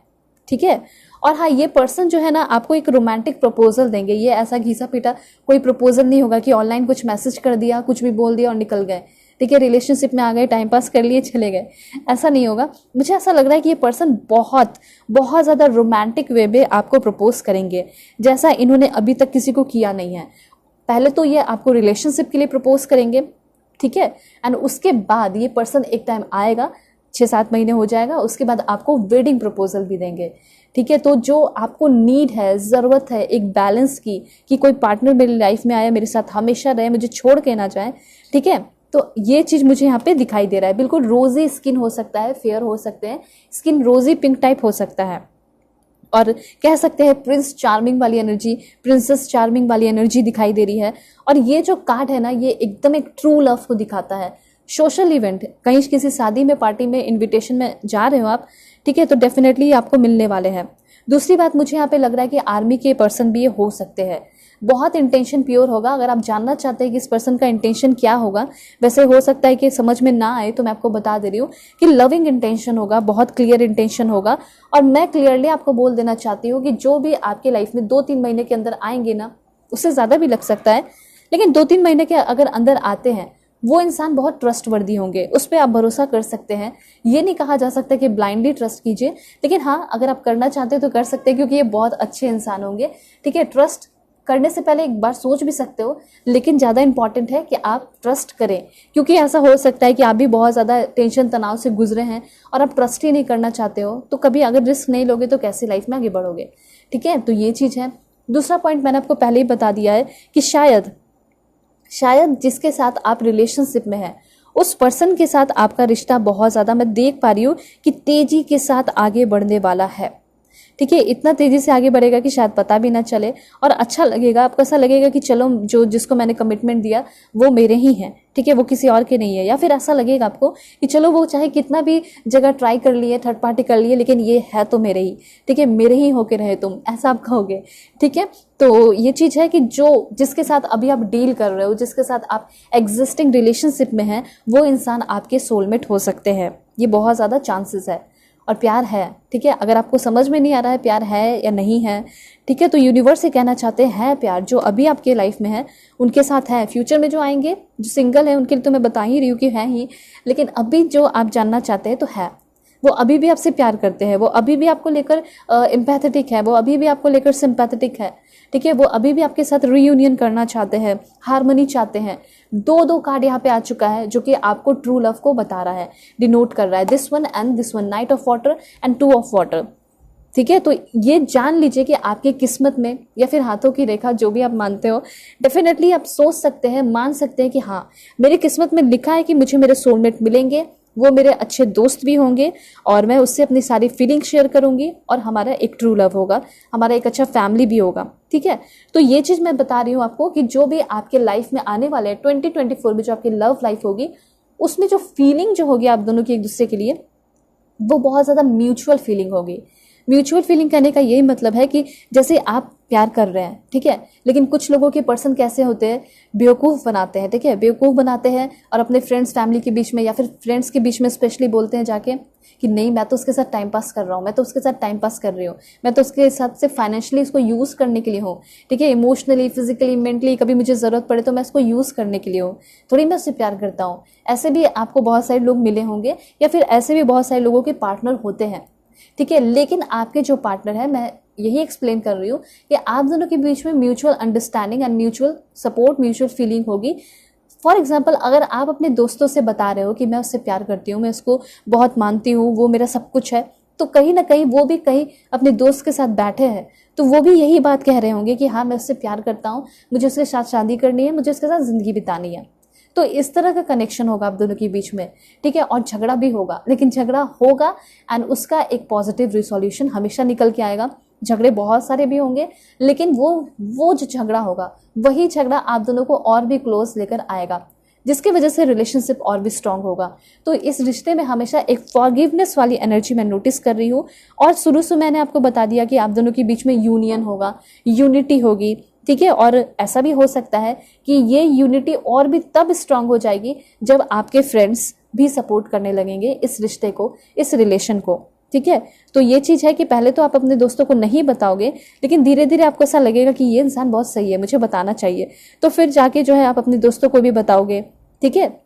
S1: ठीक है। और हाँ, ये पर्सन जो है ना आपको एक रोमांटिक प्रपोजल देंगे। ये ऐसा घिसा पीटा कोई प्रपोजल नहीं होगा कि ऑनलाइन कुछ मैसेज कर दिया, कुछ भी बोल दिया और निकल गए, ठीक है, रिलेशनशिप में आ गए, टाइम पास कर लिए, चले गए, ऐसा नहीं होगा। मुझे ऐसा लग रहा है कि ये पर्सन बहुत बहुत ज़्यादा रोमांटिक वे में आपको प्रपोज करेंगे, जैसा इन्होंने अभी तक किसी को किया नहीं है। पहले तो ये आपको रिलेशनशिप के लिए प्रपोज करेंगे, ठीक है, एंड उसके बाद ये पर्सन एक टाइम आएगा, 6-7 महीने हो जाएगा, उसके बाद आपको वेडिंग प्रपोजल भी देंगे, ठीक है। तो जो आपको नीड है, ज़रूरत है एक बैलेंस की, कि कोई पार्टनर मेरी लाइफ में आए, मेरे साथ हमेशा रहे, मुझे छोड़ के ना जाए, ठीक है, तो ये चीज़ मुझे यहाँ पे दिखाई दे रहा है। बिल्कुल रोजी स्किन हो सकता है, फेयर हो सकते हैं, स्किन रोजी पिंक टाइप हो सकता है, और कह सकते हैं प्रिंस चार्मिंग वाली एनर्जी, प्रिंसेस चार्मिंग वाली एनर्जी दिखाई दे रही है। और ये जो कार्ड है ना, ये एकदम एक ट्रू लव को दिखाता है। सोशल इवेंट, कहीं किसी शादी में, पार्टी में, इनविटेशन में जा रहे हो आप, ठीक है, तो डेफिनेटली आपको मिलने वाले हैं। दूसरी बात मुझे यहाँ पे लग रहा है कि आर्मी के पर्सन भी ये हो सकते हैं। बहुत इंटेंशन प्योर होगा। अगर आप जानना चाहते हैं कि इस पर्सन का इंटेंशन क्या होगा, वैसे हो सकता है कि समझ में ना आए, तो मैं आपको बता दे रही हूँ कि लविंग इंटेंशन होगा, बहुत क्लियर इंटेंशन होगा। और मैं क्लियरली आपको बोल देना चाहती हूँ कि जो भी आपके लाइफ में 2-3 महीने के अंदर आएंगे ना, उससे ज़्यादा भी लग सकता है, लेकिन 2-3 महीने के अगर अंदर आते हैं, वो इंसान बहुत ट्रस्टवर्दी होंगे, उस पर आप भरोसा कर सकते हैं। ये नहीं कहा जा सकता कि ब्लाइंडली ट्रस्ट कीजिए, लेकिन हाँ अगर आप करना चाहते हो तो कर सकते हैं, क्योंकि ये बहुत अच्छे इंसान होंगे, ठीक है। ट्रस्ट करने से पहले एक बार सोच भी सकते हो, लेकिन ज़्यादा इंपॉर्टेंट है कि आप ट्रस्ट करें, क्योंकि ऐसा हो सकता है कि आप भी बहुत ज़्यादा टेंशन तनाव से गुजरे हैं और आप ट्रस्ट ही नहीं करना चाहते हो, तो कभी अगर रिस्क नहीं लोगे तो कैसे लाइफ में आगे बढ़ोगे, ठीक है। तो ये चीज़ है। दूसरा पॉइंट मैंने आपको पहले ही बता दिया है कि शायद जिसके साथ आप रिलेशनशिप में हैं, उस पर्सन के साथ आपका रिश्ता बहुत ज़्यादा, मैं देख पा रही हूँ कि तेज़ी के साथ आगे बढ़ने वाला है, ठीक है। इतना तेज़ी से आगे बढ़ेगा कि शायद पता भी ना चले, और अच्छा लगेगा आपको। ऐसा लगेगा कि चलो जो जिसको मैंने कमिटमेंट दिया वो मेरे ही हैं, ठीक है, वो किसी और के नहीं है। या फिर ऐसा लगेगा आपको कि चलो वो चाहे कितना भी जगह ट्राई कर लिए, थर्ड पार्टी कर लिए, लेकिन ये है तो मेरे ही, ठीक है, मेरे ही होके रहे तुम, ऐसा आप कहोगे, ठीक है। तो ये चीज़ है कि जो जिसके साथ अभी आप डील कर रहे हो, जिसके साथ आप एग्जिस्टिंग रिलेशनशिप में हैं, वो इंसान आपके सोलमेट हो सकते हैं। ये बहुत ज़्यादा चांसेस है। और प्यार है, ठीक है। अगर आपको समझ में नहीं आ रहा है प्यार है या नहीं है, ठीक है, तो यूनिवर्स से कहना चाहते हैं प्यार जो अभी आपके लाइफ में है उनके साथ है। फ्यूचर में जो आएंगे, जो सिंगल है, उनके लिए तो मैं बता ही रही हूँ कि है ही, लेकिन अभी जो आप जानना चाहते हैं तो है, वो अभी भी आपसे प्यार करते हैं, वो अभी भी आपको लेकर एम्पैथेटिक है, वो अभी भी आपको लेकर सिंपैथेटिक है, ठीक है। वो अभी भी आपके साथ रीयूनियन करना चाहते हैं, हार्मनी चाहते हैं। 2 कार्ड यहाँ पे आ चुका है जो कि आपको ट्रू लव को बता रहा है, डिनोट कर रहा है, this one and this one, night of water and 2 of water, ठीक है। तो ये जान लीजिए कि आपकी किस्मत में, या फिर हाथों की रेखा, जो भी आप मानते हो, डेफिनेटली आप सोच सकते हैं, मान सकते हैं कि हाँ मेरी किस्मत में लिखा है कि मुझे मेरे सोलमेट मिलेंगे, वो मेरे अच्छे दोस्त भी होंगे, और मैं उससे अपनी सारी फीलिंग शेयर करूंगी, और हमारा एक ट्रू लव होगा, हमारा एक अच्छा फैमिली भी होगा, ठीक है। तो ये चीज़ मैं बता रही हूँ आपको कि जो भी आपके लाइफ में आने वाले हैं 2024 में, जो आपकी लव लाइफ होगी, उसमें जो फीलिंग जो होगी आप दोनों की एक दूसरे के लिए, वो बहुत ज़्यादा म्यूचुअल फीलिंग होगी। म्यूचुअल फीलिंग कहने का यही मतलब है कि जैसे आप प्यार कर रहे हैं, ठीक है, लेकिन कुछ लोगों के पर्सन कैसे होते हैं, बेवकूफ़ बनाते हैं, ठीक है, बेवकूफ़ बनाते हैं, और अपने फ्रेंड्स फैमिली के बीच में या फिर फ्रेंड्स के बीच में स्पेशली बोलते हैं जाके कि नहीं मैं तो उसके साथ टाइम पास कर रहा हूँ, मैं तो उसके साथ टाइम पास कर रही हूँ, मैं तो उसके साथ से फाइनेंशियली इसको यूज़ करने के लिए हूँ, ठीक है, इमोशनली, फिजिकली, मेंटली, कभी मुझे ज़रूरत पड़े तो मैं इसको यूज़ करने के लिए हूँ, थोड़ी मैं उससे प्यार करता हूँ। ऐसे भी आपको बहुत सारे लोग मिले होंगे, या फिर ऐसे भी बहुत सारे लोगों के पार्टनर होते हैं, ठीक है। लेकिन आपके जो पार्टनर है, मैं यही एक्सप्लेन कर रही हूँ कि आप दोनों के बीच में mutual understanding and mutual support, mutual feeling होगी। फॉर एग्जाम्पल, अगर आप अपने दोस्तों से बता रहे हो कि मैं उससे प्यार करती हूँ, मैं उसको बहुत मानती हूँ, वो मेरा सब कुछ है, तो कहीं ना कहीं वो भी कहीं अपने दोस्त के साथ बैठे हैं, तो वो भी यही बात कह रहे होंगे कि हाँ मैं उससे प्यार करता हूँ, मुझे उसके साथ शादी करनी है, मुझे उसके साथ ज़िंदगी बितानी है। तो इस तरह का कनेक्शन होगा आप दोनों के बीच में, ठीक है। और झगड़ा भी होगा, लेकिन झगड़ा होगा एंड उसका एक पॉजिटिव रिसोल्यूशन हमेशा निकल के आएगा। झगड़े बहुत सारे भी होंगे, लेकिन वो जो झगड़ा होगा, वही झगड़ा आप दोनों को और भी क्लोज लेकर आएगा। जिसकी वजह से रिलेशनशिप और भी स्ट्रांग होगा। तो इस रिश्ते में हमेशा एक फॉरगिवनेस वाली एनर्जी मैं नोटिस कर रही हूँ। और शुरू से मैंने आपको बता दिया कि आप दोनों के बीच में यूनियन होगा, यूनिटी होगी, ठीक है। और ऐसा भी हो सकता है कि ये यूनिटी और भी तब स्ट्रांग हो जाएगी जब आपके फ्रेंड्स भी सपोर्ट करने लगेंगे इस रिश्ते को, इस रिलेशन को, ठीक है। तो ये चीज़ है कि पहले तो आप अपने दोस्तों को नहीं बताओगे, लेकिन धीरे धीरे आपको ऐसा लगेगा कि ये इंसान बहुत सही है, मुझे बताना चाहिए, तो फिर जाके जो है आप अपने दोस्तों को भी बताओगे, ठीक है।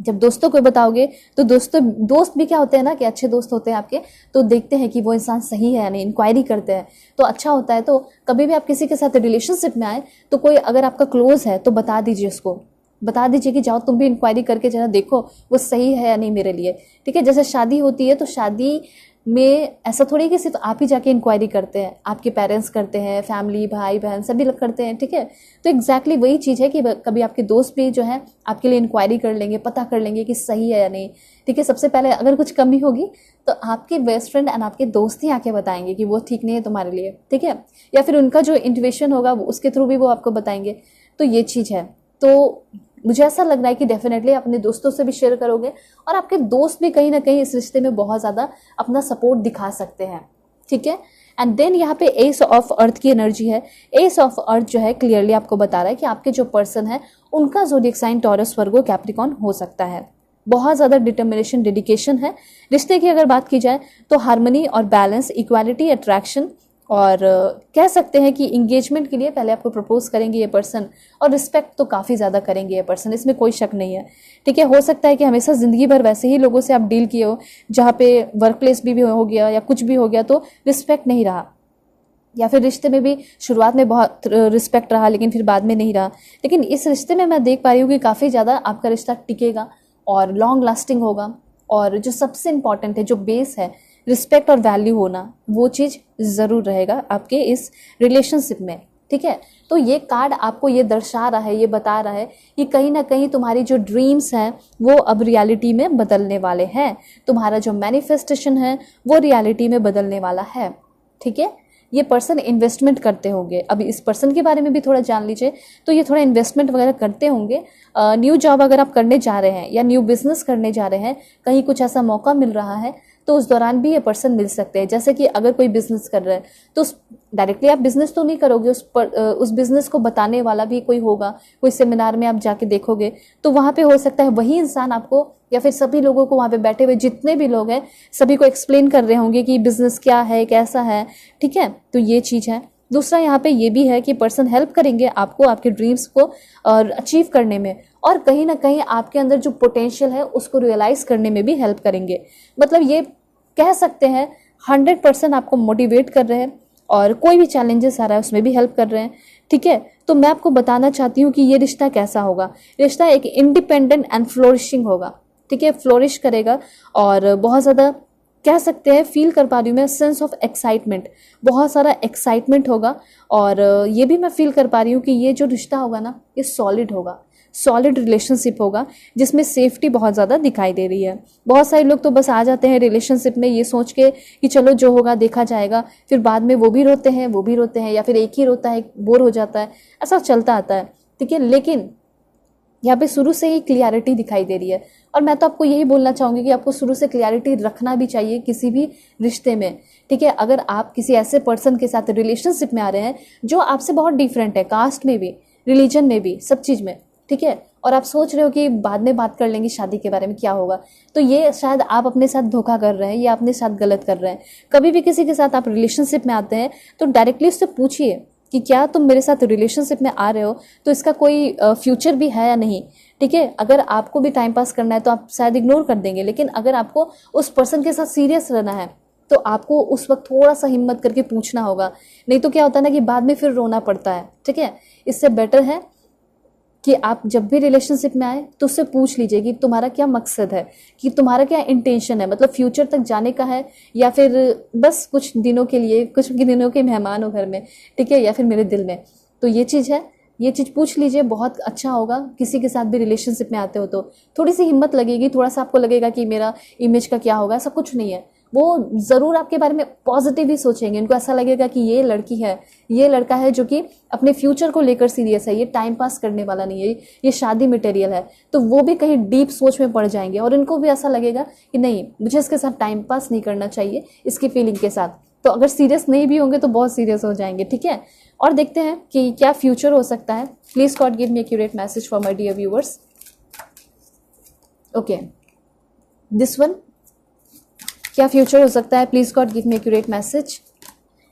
S1: जब दोस्तों को बताओगे तो दोस्त भी क्या होते हैं ना, कि अच्छे दोस्त होते हैं आपके, तो देखते हैं कि वो इंसान सही है या नहीं, इंक्वायरी करते हैं, तो अच्छा होता है। तो कभी भी आप किसी के साथ रिलेशनशिप में आए तो कोई अगर आपका क्लोज है तो बता दीजिए उसको, बता दीजिए कि जाओ तुम भी इंक्वायरी करके जरा देखो वो सही है या नहीं मेरे लिए, ठीक है। जैसे शादी होती है तो शादी में ऐसा थोड़ी कि सिर्फ आप ही जाके इंक्वायरी करते हैं, आपके पेरेंट्स करते हैं, फैमिली, भाई बहन सभी लोग करते हैं, ठीक है। तो एग्जैक्टली वही चीज़ है कि कभी आपके दोस्त भी जो है आपके लिए इंक्वायरी कर लेंगे, पता कर लेंगे कि सही है या नहीं, ठीक है। सबसे पहले अगर कुछ कमी होगी तो आपके बेस्ट फ्रेंड एंड आपके दोस्त ही आके बताएंगे कि वो ठीक नहीं है तुम्हारे लिए, ठीक है। या फिर उनका जो इंट्यूशन होगा उसके थ्रू भी वो आपको बताएंगे। तो ये चीज़ है। तो मुझे ऐसा लग रहा है कि डेफिनेटली अपने दोस्तों से भी शेयर करोगे और आपके दोस्त भी कहीं ना कहीं इस रिश्ते में बहुत ज़्यादा अपना सपोर्ट दिखा सकते हैं, ठीक है। एंड देन यहाँ पे एस ऑफ अर्थ की एनर्जी है। एस ऑफ अर्थ जो है क्लियरली आपको बता रहा है कि आपके जो पर्सन है उनका ज़ोडिएक साइन टॉरस, वर्गो, कैप्रिकॉर्न हो सकता है। बहुत ज़्यादा डिटर्मिनेशन, डेडिकेशन है। रिश्ते की अगर बात की जाए तो हार्मनी और बैलेंस, इक्वालिटी, अट्रैक्शन, और कह सकते हैं कि इंगेजमेंट के लिए पहले आपको प्रपोज करेंगे ये पर्सन, और रिस्पेक्ट तो काफ़ी ज़्यादा करेंगे ये पर्सन, इसमें कोई शक नहीं है, ठीक है। हो सकता है कि हमेशा ज़िंदगी भर वैसे ही लोगों से आप डील किए हो, जहाँ पे वर्क प्लेस भी हो गया या कुछ भी हो गया तो रिस्पेक्ट नहीं रहा, या फिर रिश्ते में भी शुरुआत में बहुत रिस्पेक्ट रहा लेकिन फिर बाद में नहीं रहा। लेकिन इस रिश्ते में मैं देख पा रही हूँ कि काफ़ी ज़्यादा आपका रिश्ता टिकेगा और लॉन्ग लास्टिंग होगा। और जो सबसे इम्पॉर्टेंट है, जो बेस है, रिस्पेक्ट और वैल्यू होना, वो चीज़ ज़रूर रहेगा आपके इस रिलेशनशिप में, ठीक है। तो ये कार्ड आपको ये दर्शा रहा है, ये बता रहा है कि कहीं ना कहीं तुम्हारी जो ड्रीम्स हैं वो अब रियलिटी में बदलने वाले हैं, तुम्हारा जो मैनिफेस्टेशन है वो रियलिटी में बदलने वाला है, ठीक है। ये पर्सन इन्वेस्टमेंट करते होंगे, अभी इस पर्सन के बारे में भी थोड़ा जान लीजिए। तो ये थोड़ा इन्वेस्टमेंट वगैरह करते होंगे। न्यू जॉब अगर आप करने जा रहे हैं या न्यू बिजनेस करने जा रहे हैं, कहीं कुछ ऐसा मौका मिल रहा है तो उस दौरान भी ये पर्सन मिल सकते हैं। जैसे कि अगर कोई बिजनेस कर रहा है तो डायरेक्टली आप बिजनेस तो नहीं करोगे, उस बिजनेस को बताने वाला भी कोई होगा, कोई सेमिनार में आप जाके देखोगे तो वहाँ पे हो सकता है वही इंसान आपको या फिर सभी लोगों को, वहाँ पे बैठे हुए जितने भी लोग हैं सभी को एक्सप्लेन कर रहे होंगे कि बिजनेस क्या है, कैसा है, ठीक है। तो ये चीज़ है। दूसरा यहाँ पे ये भी है कि पर्सन हेल्प करेंगे आपको आपके ड्रीम्स को अचीव करने में, और कहीं ना कहीं आपके अंदर जो पोटेंशियल है उसको रियलाइज करने में भी हेल्प करेंगे। मतलब ये कह सकते हैं 100% आपको मोटिवेट कर रहे हैं, और कोई भी चैलेंजेस आ रहा है उसमें भी हेल्प कर रहे हैं, ठीक है। तो मैं आपको बताना चाहती हूँ कि ये रिश्ता कैसा होगा। रिश्ता एक इंडिपेंडेंट एंड फ्लोरिशिंग होगा, ठीक है, फ्लोरिश करेगा। और बहुत ज़्यादा कह सकते हैं, फील कर पा रही हूँ मैं सेंस ऑफ एक्साइटमेंट, बहुत सारा एक्साइटमेंट होगा। और ये भी मैं फील कर पा रही हूँ कि ये जो रिश्ता होगा ना ये सॉलिड होगा, सॉलिड रिलेशनशिप होगा जिसमें सेफ्टी बहुत ज़्यादा दिखाई दे रही है। बहुत सारे लोग तो बस आ जाते हैं रिलेशनशिप में ये सोच के कि चलो जो होगा देखा जाएगा, फिर बाद में वो भी रोते हैं, वो भी रोते हैं, या फिर एक ही रोता है, बोर हो जाता है, ऐसा चलता आता है, ठीक है। लेकिन यहाँ पे शुरू से ही क्लियरिटी दिखाई दे रही है, और मैं तो आपको यही बोलना चाहूँगी कि आपको शुरू से क्लियरिटी रखना भी चाहिए किसी भी रिश्ते में, ठीक है। अगर आप किसी ऐसे पर्सन के साथ रिलेशनशिप में आ रहे हैं जो आपसे बहुत डिफरेंट है, कास्ट में भी, रिलीजन में भी, सब चीज़ में, ठीक है, और आप सोच रहे हो कि बाद में बात कर लेंगे शादी के बारे में क्या होगा, तो ये शायद आप अपने साथ धोखा कर रहे हैं या अपने साथ गलत कर रहे हैं। कभी भी किसी के साथ आप रिलेशनशिप में आते हैं तो डायरेक्टली उससे पूछिए कि क्या तुम मेरे साथ रिलेशनशिप में आ रहे हो तो इसका कोई फ्यूचर भी है या नहीं, ठीक है। अगर आपको भी टाइम पास करना है तो आप शायद इग्नोर कर देंगे, लेकिन अगर आपको उस पर्सन के साथ सीरियस रहना है तो आपको उस वक्त थोड़ा सा हिम्मत करके पूछना होगा, नहीं तो क्या होता है ना कि बाद में फिर रोना पड़ता है, ठीक है। इससे बेटर है कि आप जब भी रिलेशनशिप में आए तो उससे पूछ लीजिए कि तुम्हारा क्या मकसद है, कि तुम्हारा क्या इंटेंशन है, मतलब फ्यूचर तक जाने का है या फिर बस कुछ दिनों के लिए, कुछ दिनों के मेहमान हो घर में, ठीक है, या फिर मेरे दिल में। तो ये चीज़ है, ये चीज़ पूछ लीजिए, बहुत अच्छा होगा। किसी के साथ भी रिलेशनशिप में आते हो तो थोड़ी सी हिम्मत लगेगी, थोड़ा सा आपको लगेगा कि मेरा इमेज का क्या होगा, ऐसा कुछ नहीं है। वो ज़रूर आपके बारे में पॉजिटिव ही सोचेंगे। उनको ऐसा लगेगा कि ये लड़की है, ये लड़का है जो कि अपने फ्यूचर को लेकर सीरियस है, ये टाइम पास करने वाला नहीं है, ये शादी मटेरियल है। तो वो भी कहीं डीप सोच में पड़ जाएंगे और इनको भी ऐसा लगेगा कि नहीं, मुझे इसके साथ टाइम पास नहीं करना चाहिए इसकी फीलिंग के साथ। तो अगर सीरियस नहीं भी होंगे तो बहुत सीरियस हो जाएंगे, ठीक है। और देखते हैं कि क्या फ्यूचर हो सकता है। Please God give me accurate message for my dear viewers. Okay, this one, क्या फ्यूचर हो सकता है, please God give me accurate message.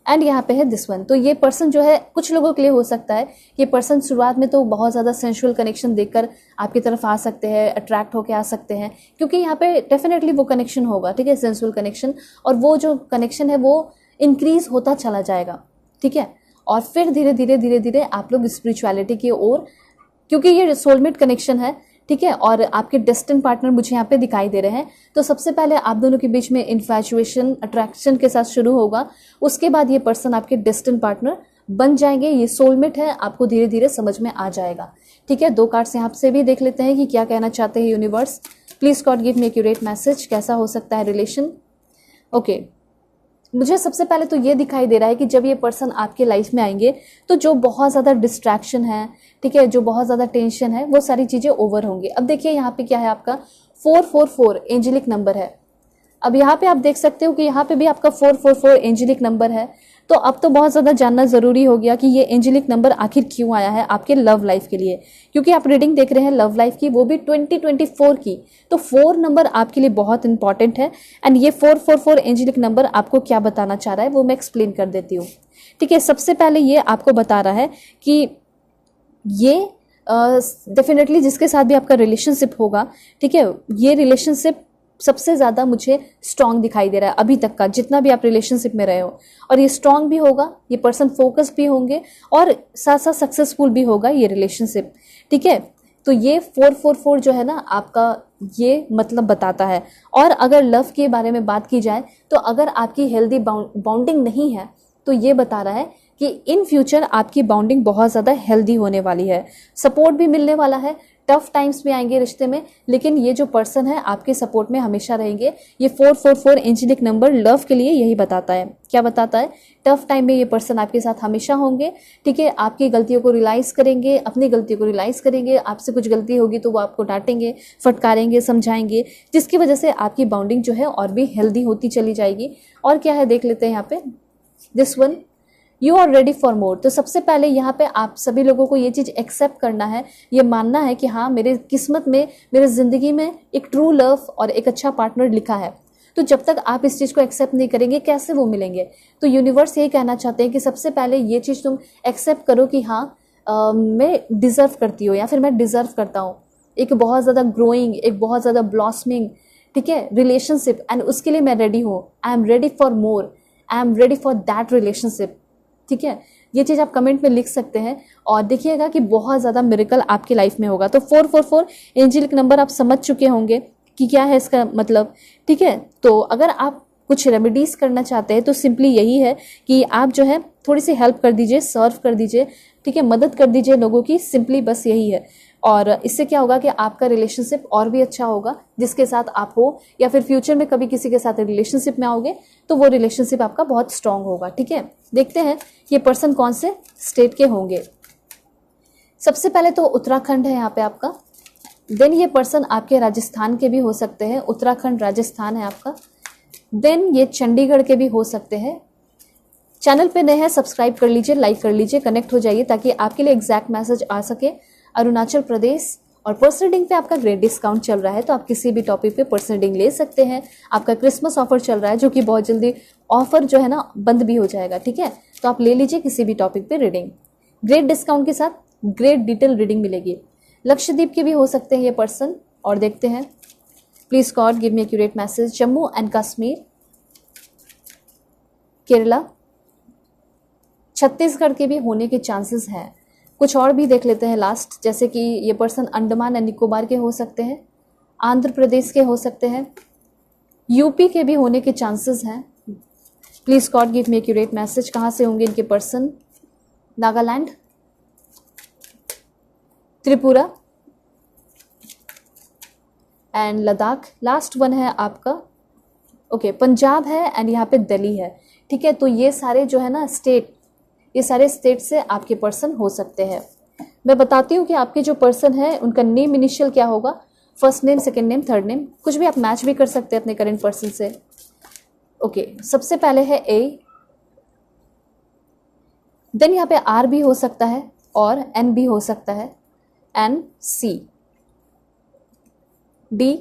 S1: And यहाँ पे है दिस वन। तो ये पर्सन जो है, कुछ लोगों के लिए हो सकता है ये पर्सन शुरुआत में तो बहुत ज़्यादा सेंशुअल कनेक्शन देखकर आपकी तरफ आ सकते हैं, अट्रैक्ट होकर आ सकते हैं, क्योंकि यहाँ पे डेफिनेटली वो कनेक्शन होगा, ठीक है, सेंशुअल कनेक्शन। और वो जो कनेक्शन है वो इंक्रीज होता चला जाएगा, ठीक है। और फिर धीरे धीरे धीरे धीरे आप लोग स्पिरिचुअलिटी की ओर, क्योंकि ये सोलमेट कनेक्शन है, ठीक है, और आपके डेस्टिन पार्टनर मुझे यहाँ पे दिखाई दे रहे हैं। तो सबसे पहले आप दोनों के बीच में इन्फैचुएशन, अट्रैक्शन के साथ शुरू होगा। उसके बाद ये पर्सन आपके डेस्टिन पार्टनर बन जाएंगे। ये सोलमेट है, आपको धीरे धीरे समझ में आ जाएगा, ठीक है। 2 कार्ड्स यहाँ से भी देख लेते हैं कि क्या कहना चाहते हैं universe. Please God give me accurate message, कैसा हो सकता है रिलेशन। ओके, मुझे सबसे पहले तो ये दिखाई दे रहा है कि जब ये पर्सन आपके लाइफ में आएंगे तो जो बहुत ज़्यादा डिस्ट्रैक्शन है, ठीक है, जो बहुत ज़्यादा टेंशन है, वो सारी चीज़ें ओवर होंगी। अब देखिए यहाँ पे क्या है, आपका 444 एंजेलिक नंबर है। अब यहाँ पे आप देख सकते हो कि यहाँ पे भी आपका 444 एंजेलिक नंबर है। तो अब तो बहुत ज़्यादा जानना ज़रूरी हो गया कि ये एंजेलिक नंबर आखिर क्यों आया है आपके लव लाइफ के लिए, क्योंकि आप रीडिंग देख रहे हैं लव लाइफ की, वो भी 2024 की। तो 4 नंबर आपके लिए बहुत इंपॉर्टेंट है। एंड ये 444 एंजेलिक नंबर आपको क्या बताना चाह रहा है वो मैं एक्सप्लेन कर देती हूँ, ठीक है। सबसे पहले ये आपको बता रहा है कि ये डेफिनेटली जिसके साथ भी आपका रिलेशनशिप होगा, ठीक है, ये रिलेशनशिप सबसे ज़्यादा मुझे स्ट्रांग दिखाई दे रहा है अभी तक का, जितना भी आप रिलेशनशिप में रहे हो। और ये स्ट्रांग भी होगा, ये पर्सन फोकस भी होंगे और साथ साथ सक्सेसफुल भी होगा ये रिलेशनशिप, ठीक है। तो ये 444 जो है ना आपका, ये मतलब बताता है। और अगर लव के बारे में बात की जाए तो अगर आपकी हेल्दी बाउंडिंग नहीं है तो ये बता रहा है कि इन फ्यूचर आपकी बाउंडिंग बहुत ज़्यादा हेल्दी होने वाली है, सपोर्ट भी मिलने वाला है, टफ टाइम्स भी आएंगे रिश्ते में, लेकिन ये जो पर्सन है आपके सपोर्ट में हमेशा रहेंगे। ये 444 एंजेलिक नंबर लव के लिए यही बताता है। क्या बताता है, टफ टाइम में ये पर्सन आपके साथ हमेशा होंगे, ठीक है। आपकी गलतियों को रियलाइज़ करेंगे, अपनी गलतियों को रियलाइज़ करेंगे। आपसे कुछ गलती होगी तो वो आपको डांटेंगे, फटकारेंगे, समझाएंगे, जिसकी वजह से आपकी बाउंडिंग जो है और भी हेल्दी होती चली जाएगी। और क्या है देख लेते हैं यहाँ पे, this one, you are ready for more. तो सबसे पहले यहाँ पे आप सभी लोगों को ये चीज़ एक्सेप्ट करना है, ये मानना है कि हाँ, मेरे किस्मत में, मेरे ज़िंदगी में एक ट्रू लव और एक अच्छा पार्टनर लिखा है। तो जब तक आप इस चीज़ को एक्सेप्ट नहीं करेंगे कैसे वो मिलेंगे। तो यूनिवर्स यही कहना चाहते हैं कि सबसे पहले ये चीज़ तुम एक्सेप्ट करो कि हाँ, मैं डिज़र्व करती हूँ या फिर मैं डिज़र्व करता हूँ एक बहुत ज़्यादा ग्रोइंग, एक बहुत ज़्यादा ब्लॉसमिंग, ठीक है, रिलेशनशिप। एंड उसके लिए मैं रेडी हूँ। I am ready for more, I am ready for that relationship, ठीक है। ये चीज़ आप कमेंट में लिख सकते हैं और देखिएगा कि बहुत ज़्यादा मिरेकल आपकी लाइफ में होगा। तो 444 एंजेलिक नंबर आप समझ चुके होंगे कि क्या है इसका मतलब, ठीक है। तो अगर आप कुछ रेमेडीज़ करना चाहते हैं तो सिंपली यही है कि आप जो है थोड़ी सी हेल्प कर दीजिए, सर्व कर दीजिए, ठीक है, मदद कर दीजिए लोगों की, सिंपली बस यही है। और इससे क्या होगा कि आपका रिलेशनशिप और भी अच्छा होगा जिसके साथ आप हो, या फिर फ्यूचर में कभी किसी के साथ रिलेशनशिप में आओगे तो वो रिलेशनशिप आपका बहुत स्ट्रांग होगा, ठीक है। देखते हैं ये पर्सन कौन से स्टेट के होंगे। सबसे पहले तो उत्तराखंड है यहाँ पे आपका। देन ये पर्सन आपके राजस्थान के भी हो सकते हैं, उत्तराखंड राजस्थान है आपका। देन ये चंडीगढ़ के भी हो सकते हैं। चैनल पे नए हैं सब्सक्राइब कर लीजिए, लाइक कर लीजिए, कनेक्ट हो जाइए ताकि आपके लिए एग्जैक्ट मैसेज आ सके। अरुणाचल प्रदेश। और पर्सनल रीडिंग पे आपका ग्रेट डिस्काउंट चल रहा है, तो आप किसी भी टॉपिक पे पर्सनल रीडिंग ले सकते हैं। आपका क्रिसमस ऑफर चल रहा है जो कि बहुत जल्दी ऑफर जो है ना बंद भी हो जाएगा, ठीक है। तो आप ले लीजिए किसी भी टॉपिक पे रीडिंग, ग्रेट डिस्काउंट के साथ ग्रेट डिटेल रीडिंग मिलेगी। लक्षद्वीप के भी हो सकते हैं ये पर्सन। और देखते हैं, please God give me accurate message. Jammu and Kashmir, Kerala, Chhattisgarh के भी होने के चांसेस हैं। कुछ और भी देख लेते हैं लास्ट, जैसे कि ये पर्सन अंडमान एंड निकोबार के हो सकते हैं, आंध्र प्रदेश के हो सकते हैं, यूपी के भी होने के चांसेस हैं। Please God give me accurate message, कहाँ से होंगे इनके person. Nagaland, Tripura and Ladakh. Last one है आपका ओके, पंजाब है एंड यहाँ पे दिल्ली है, ठीक है। तो ये सारे जो है ना स्टेट, ये सारे स्टेट से आपके पर्सन हो सकते हैं। मैं बताती हूँ कि आपके जो पर्सन है उनका नेम इनिशियल क्या होगा, first name, second name, third name, कुछ भी आप मैच भी कर सकते हैं अपने करंट पर्सन से। ओके, सबसे पहले है ए, देन यहाँ पे आर भी हो सकता है और एन भी हो सकता है, N, C, D.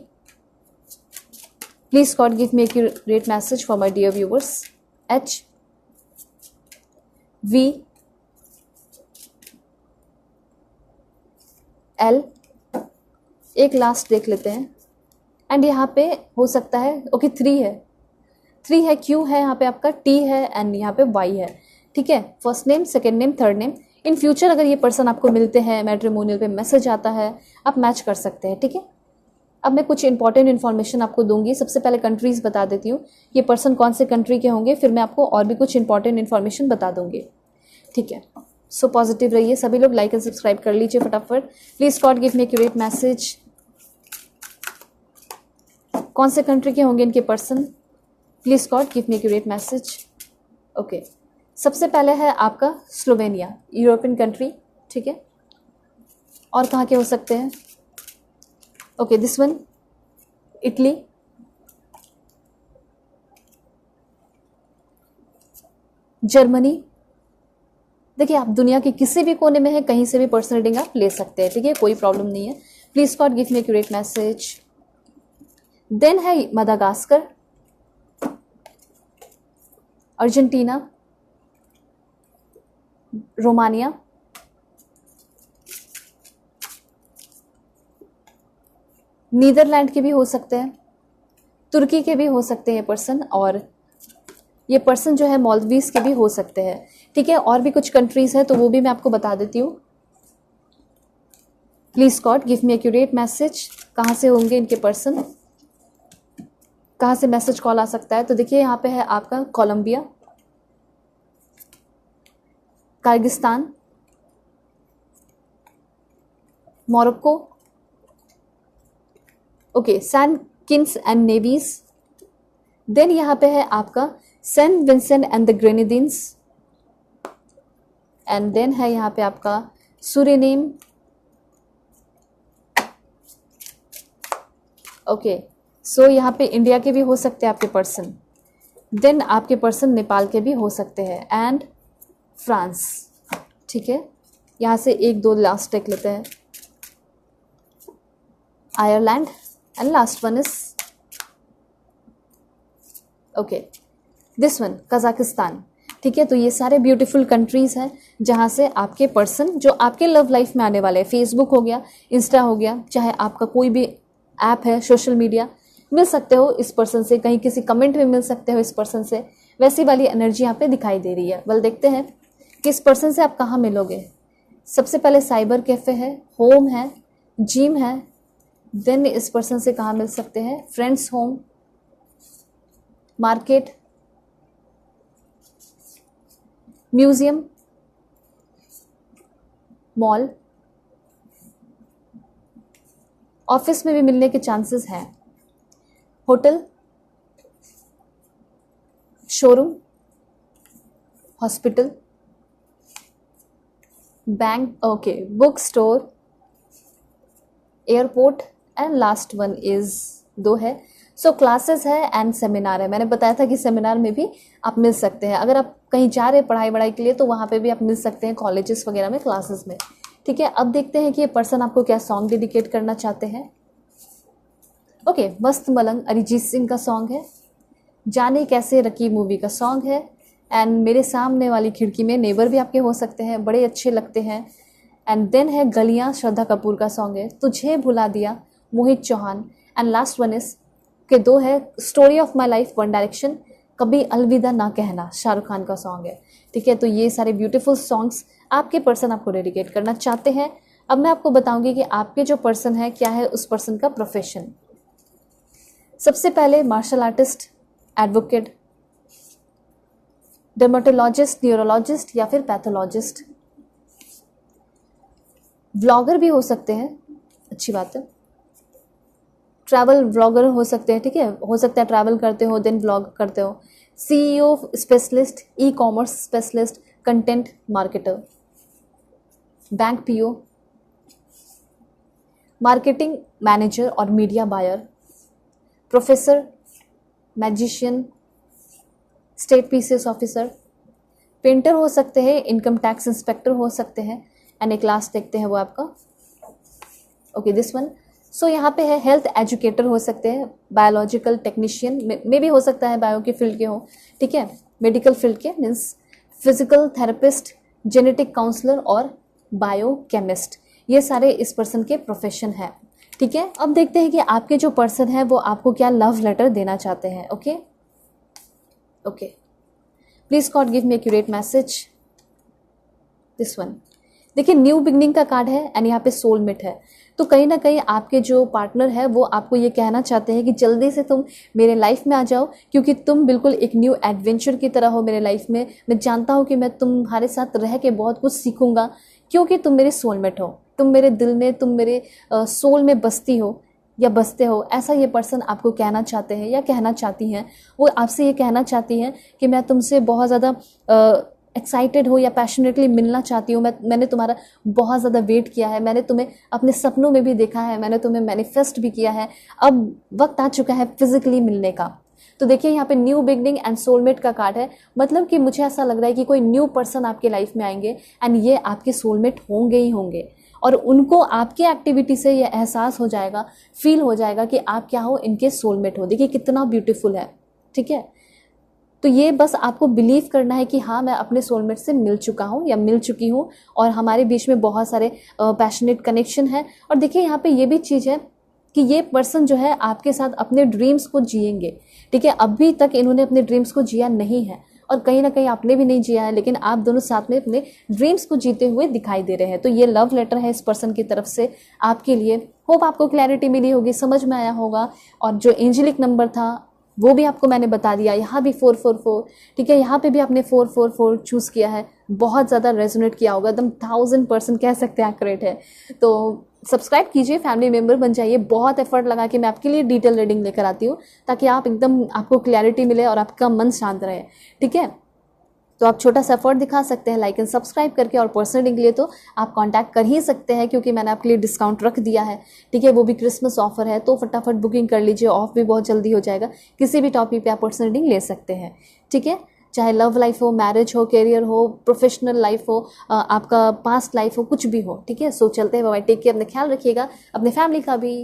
S1: Please God give me accurate message for my dear viewers. H, V, L, एक लास्ट देख लेते हैं, एंड यहाँ पे हो सकता है ओके 3 है, 3 है, क्यू है यहाँ पे आपका, टी है एंड यहाँ पे वाई है, ठीक है। First name, second name, third name. In future अगर ये पर्सन आपको मिलते हैं, मैट्रिमोनियल पे मैसेज आता है, आप मैच कर सकते हैं, ठीक है। अब मैं कुछ इंपॉर्टेंट इन्फॉर्मेशन आपको दूंगी। सबसे पहले कंट्रीज बता देती हूँ, ये पर्सन कौन से कंट्री के होंगे, फिर मैं आपको और भी कुछ इंपॉर्टेंट इन्फॉर्मेशन बता दूंगी, ठीक है। सो पॉजिटिव रहिए सभी लोग, लाइक एंड सब्सक्राइब कर लीजिए फटाफट। Please God give me accurate message, कौन से कंट्री के होंगे इनके person, please God give me accurate message. Okay, सबसे पहले है आपका स्लोवेनिया, यूरोपियन कंट्री, ठीक है। और कहाँ के हो सकते हैं, okay this one, Italy, Germany. देखिए आप दुनिया के किसी भी कोने में है, कहीं से भी पर्सनल रीडिंग आप ले सकते हैं, ठीक है, कोई प्रॉब्लम नहीं है। Please God give me accurate message. Then है मदागास्कर, अर्जेंटीना, रोमानिया, नीदरलैंड के भी हो सकते हैं, तुर्की के भी हो सकते हैं ये पर्सन, और ये पर्सन जो है मालदीव्स के भी हो सकते हैं, ठीक है। और भी कुछ कंट्रीज है तो वो भी मैं आपको बता देती हूँ। Please God give me accurate message, कहाँ से होंगे इनके पर्सन, कहाँ से मैसेज कॉल आ सकता है। तो देखिए यहाँ पे है आपका Colombia, Kyrgyzstan, Morocco, okay, Saint Kitts and Nevis. Then यहाँ पे है आपका Saint Vincent and the Grenadines, and then है यहाँ पे आपका सूरीनेम, ओके। सो यहाँ पे इंडिया के भी हो सकते हैं आपके पर्सन, देन आपके पर्सन नेपाल के भी हो सकते हैं, एंड फ्रांस, ठीक है। यहाँ से एक दो लास्ट देख लेते हैं, Ireland, and last one is okay this one, Kazakhstan, ठीक है। तो ये सारे ब्यूटीफुल कंट्रीज हैं जहाँ से आपके पर्सन जो आपके लव लाइफ में आने वाले हैं, फेसबुक हो गया, इंस्टा हो गया, चाहे आपका कोई भी ऐप है सोशल मीडिया, मिल सकते हो इस पर्सन से, कहीं किसी कमेंट में मिल सकते हो इस पर्सन से, वैसी वाली एनर्जी यहाँ पे दिखाई दे रही है। वेल देखते हैं कि इस पर्सन से आप कहाँ मिलोगे। सबसे पहले साइबर कैफे है, होम है, जिम है, देन इस पर्सन से कहाँ मिल सकते हैं, friends home, market, museum, mall, office में भी मिलने के चांसेस हैं, hotel, showroom, hospital, bank, okay, book store, airport, and last one is 2 है। सो क्लासेस है एंड सेमिनार है। मैंने बताया था कि सेमिनार में भी आप मिल सकते हैं, अगर आप कहीं जा रहे हैं पढ़ाई वढ़ाई के लिए तो वहाँ पे भी आप मिल सकते हैं, कॉलेजेस वगैरह में, क्लासेस में, ठीक है। अब देखते हैं कि ये पर्सन आपको क्या सॉन्ग डेडिकेट करना चाहते हैं। ओके, मस्त मलंग अरिजीत सिंह का सॉन्ग है, जाने कैसे रकी मूवी का सॉन्ग है, एंड मेरे सामने वाली खिड़की में, नेबर भी आपके हो सकते हैं, बड़े अच्छे लगते हैं। एंड देन है गलियां, श्रद्धा कपूर का सॉन्ग है, तुझे भुला दिया, Mohit Chauhan, and last one is K 2 है, story of my life, One Direction, कभी अलविदा ना कहना, शाहरुख खान का सॉन्ग है, ठीक है। तो ये सारे ब्यूटीफुल सॉन्ग्स आपके पर्सन आपको डेडिकेट करना चाहते हैं। अब मैं आपको बताऊंगी कि आपके जो पर्सन है क्या है उस पर्सन का प्रोफेशन। सबसे पहले martial artist, advocate, dermatologist, neurologist या फिर पैथोलॉजिस्ट, ब्लॉगर भी हो सकते हैं, अच्छी बात है, ट्रैवल व्लॉगर हो सकते हैं, ठीक है, हो सकता है ट्रैवल करते हो देन व्लॉग करते हो। CEO specialist, e commerce specialist, content marketer, bank PO, marketing manager और media buyer, professor, magician, state PCS officer, painter हो सकते हैं, इनकम टैक्स इंस्पेक्टर हो सकते हैं, एंड एक लास्ट देखते हैं वो आपका ओके दिस वन। सो यहाँ पे है हेल्थ एजुकेटर हो सकते हैं, बायोलॉजिकल टेक्नीशियन में भी हो सकता है, बायो के फील्ड के हो, ठीक है, मेडिकल फील्ड के means physical therapist, genetic counsellor और बायोकेमिस्ट, ये सारे इस पर्सन के प्रोफेशन है, ठीक है। अब देखते हैं कि आपके जो पर्सन है वो आपको क्या लव लेटर देना चाहते हैं। Okay okay, please God give me accurate message. This one देखिए, न्यू बिगनिंग का कार्ड है एंड यहाँ पे सोलमेट है, तो कहीं ना कहीं आपके जो पार्टनर है वो आपको ये कहना चाहते हैं कि जल्दी से तुम मेरे लाइफ में आ जाओ, क्योंकि तुम बिल्कुल एक न्यू एडवेंचर की तरह हो मेरे लाइफ में। मैं जानता हूँ कि मैं तुम्हारे साथ रह के बहुत कुछ सीखूंगा, क्योंकि तुम मेरे सोलमेट हो, तुम मेरे दिल में, तुम मेरे सोल में बसती हो या बसते हो, ऐसा ये पर्सन आपको कहना चाहते हैं या कहना चाहती हैं। वो आपसे ये कहना चाहती हैं कि मैं तुमसे बहुत ज़्यादा एक्साइटेड हो या पैशनेटली मिलना चाहती हूँ, मैंने तुम्हारा बहुत ज़्यादा वेट किया है, मैंने तुम्हें अपने सपनों में भी देखा है, मैंने तुम्हें मैनिफेस्ट भी किया है, अब वक्त आ चुका है फिजिकली मिलने का। तो देखिए यहाँ पे न्यू बिगनिंग एंड सोलमेट का कार्ड है, मतलब कि मुझे ऐसा लग रहा है कि कोई न्यू पर्सन आपके लाइफ में आएंगे एंड ये आपके सोलमेट होंगे ही होंगे, और उनको आपके एक्टिविटी से ये एहसास हो जाएगा, फील हो जाएगा कि आप क्या हो, इनके सोलमेट हो। देखिए कितना ब्यूटीफुल है, ठीक है। तो ये बस आपको बिलीव करना है कि हाँ मैं अपने सोलमेट से मिल चुका हूँ या मिल चुकी हूँ, और हमारे बीच में बहुत सारे पैशनेट कनेक्शन है। और देखिए यहाँ पे ये भी चीज़ है कि ये पर्सन जो है आपके साथ अपने ड्रीम्स को जिएंगे, ठीक है। अभी तक इन्होंने अपने ड्रीम्स को जिया नहीं है, और कहीं ना कहीं आपने भी नहीं जिया है, लेकिन आप दोनों साथ में अपने ड्रीम्स को जीते हुए दिखाई दे रहे हैं। तो ये लव लेटर है इस पर्सन की तरफ से आपके लिए। होप आपको क्लैरिटी मिली होगी, समझ में आया होगा। और जो एंजेलिक नंबर था वो भी आपको मैंने बता दिया, यहाँ भी 444, ठीक है, यहाँ पे भी आपने 444 चूज़ किया है, बहुत ज़्यादा रेजोनेट किया होगा, एकदम 1000% कह सकते हैं एक्यूरेट है। तो सब्सक्राइब कीजिए, फैमिली मेंबर बन जाइए। बहुत एफर्ट लगा के मैं आपके लिए डिटेल रीडिंग लेकर आती हूँ, ताकि आप एकदम आपको क्लैरिटी मिले और आपका मन शांत रहे, ठीक है। तो आप छोटा सा एफर्ट दिखा सकते हैं लाइक एंड सब्सक्राइब करके, और पर्सनल रीडिंग के लिए तो आप कांटेक्ट कर ही सकते हैं, क्योंकि मैंने आपके लिए डिस्काउंट रख दिया है, ठीक है, वो भी क्रिसमस ऑफर है। तो फटाफट बुकिंग कर लीजिए, ऑफ भी बहुत जल्दी हो जाएगा। किसी भी टॉपिक पे आप पर्सनल रीडिंग ले सकते हैं, ठीक है, चाहे लव लाइफ हो, मैरिज हो, करियर हो, प्रोफेशनल लाइफ हो, आपका पास्ट लाइफ हो, कुछ भी हो, ठीक है। सो चलते हैं, बाय, टेक केयर, अपना ख्याल रखिएगा, अपने फैमिली का भी।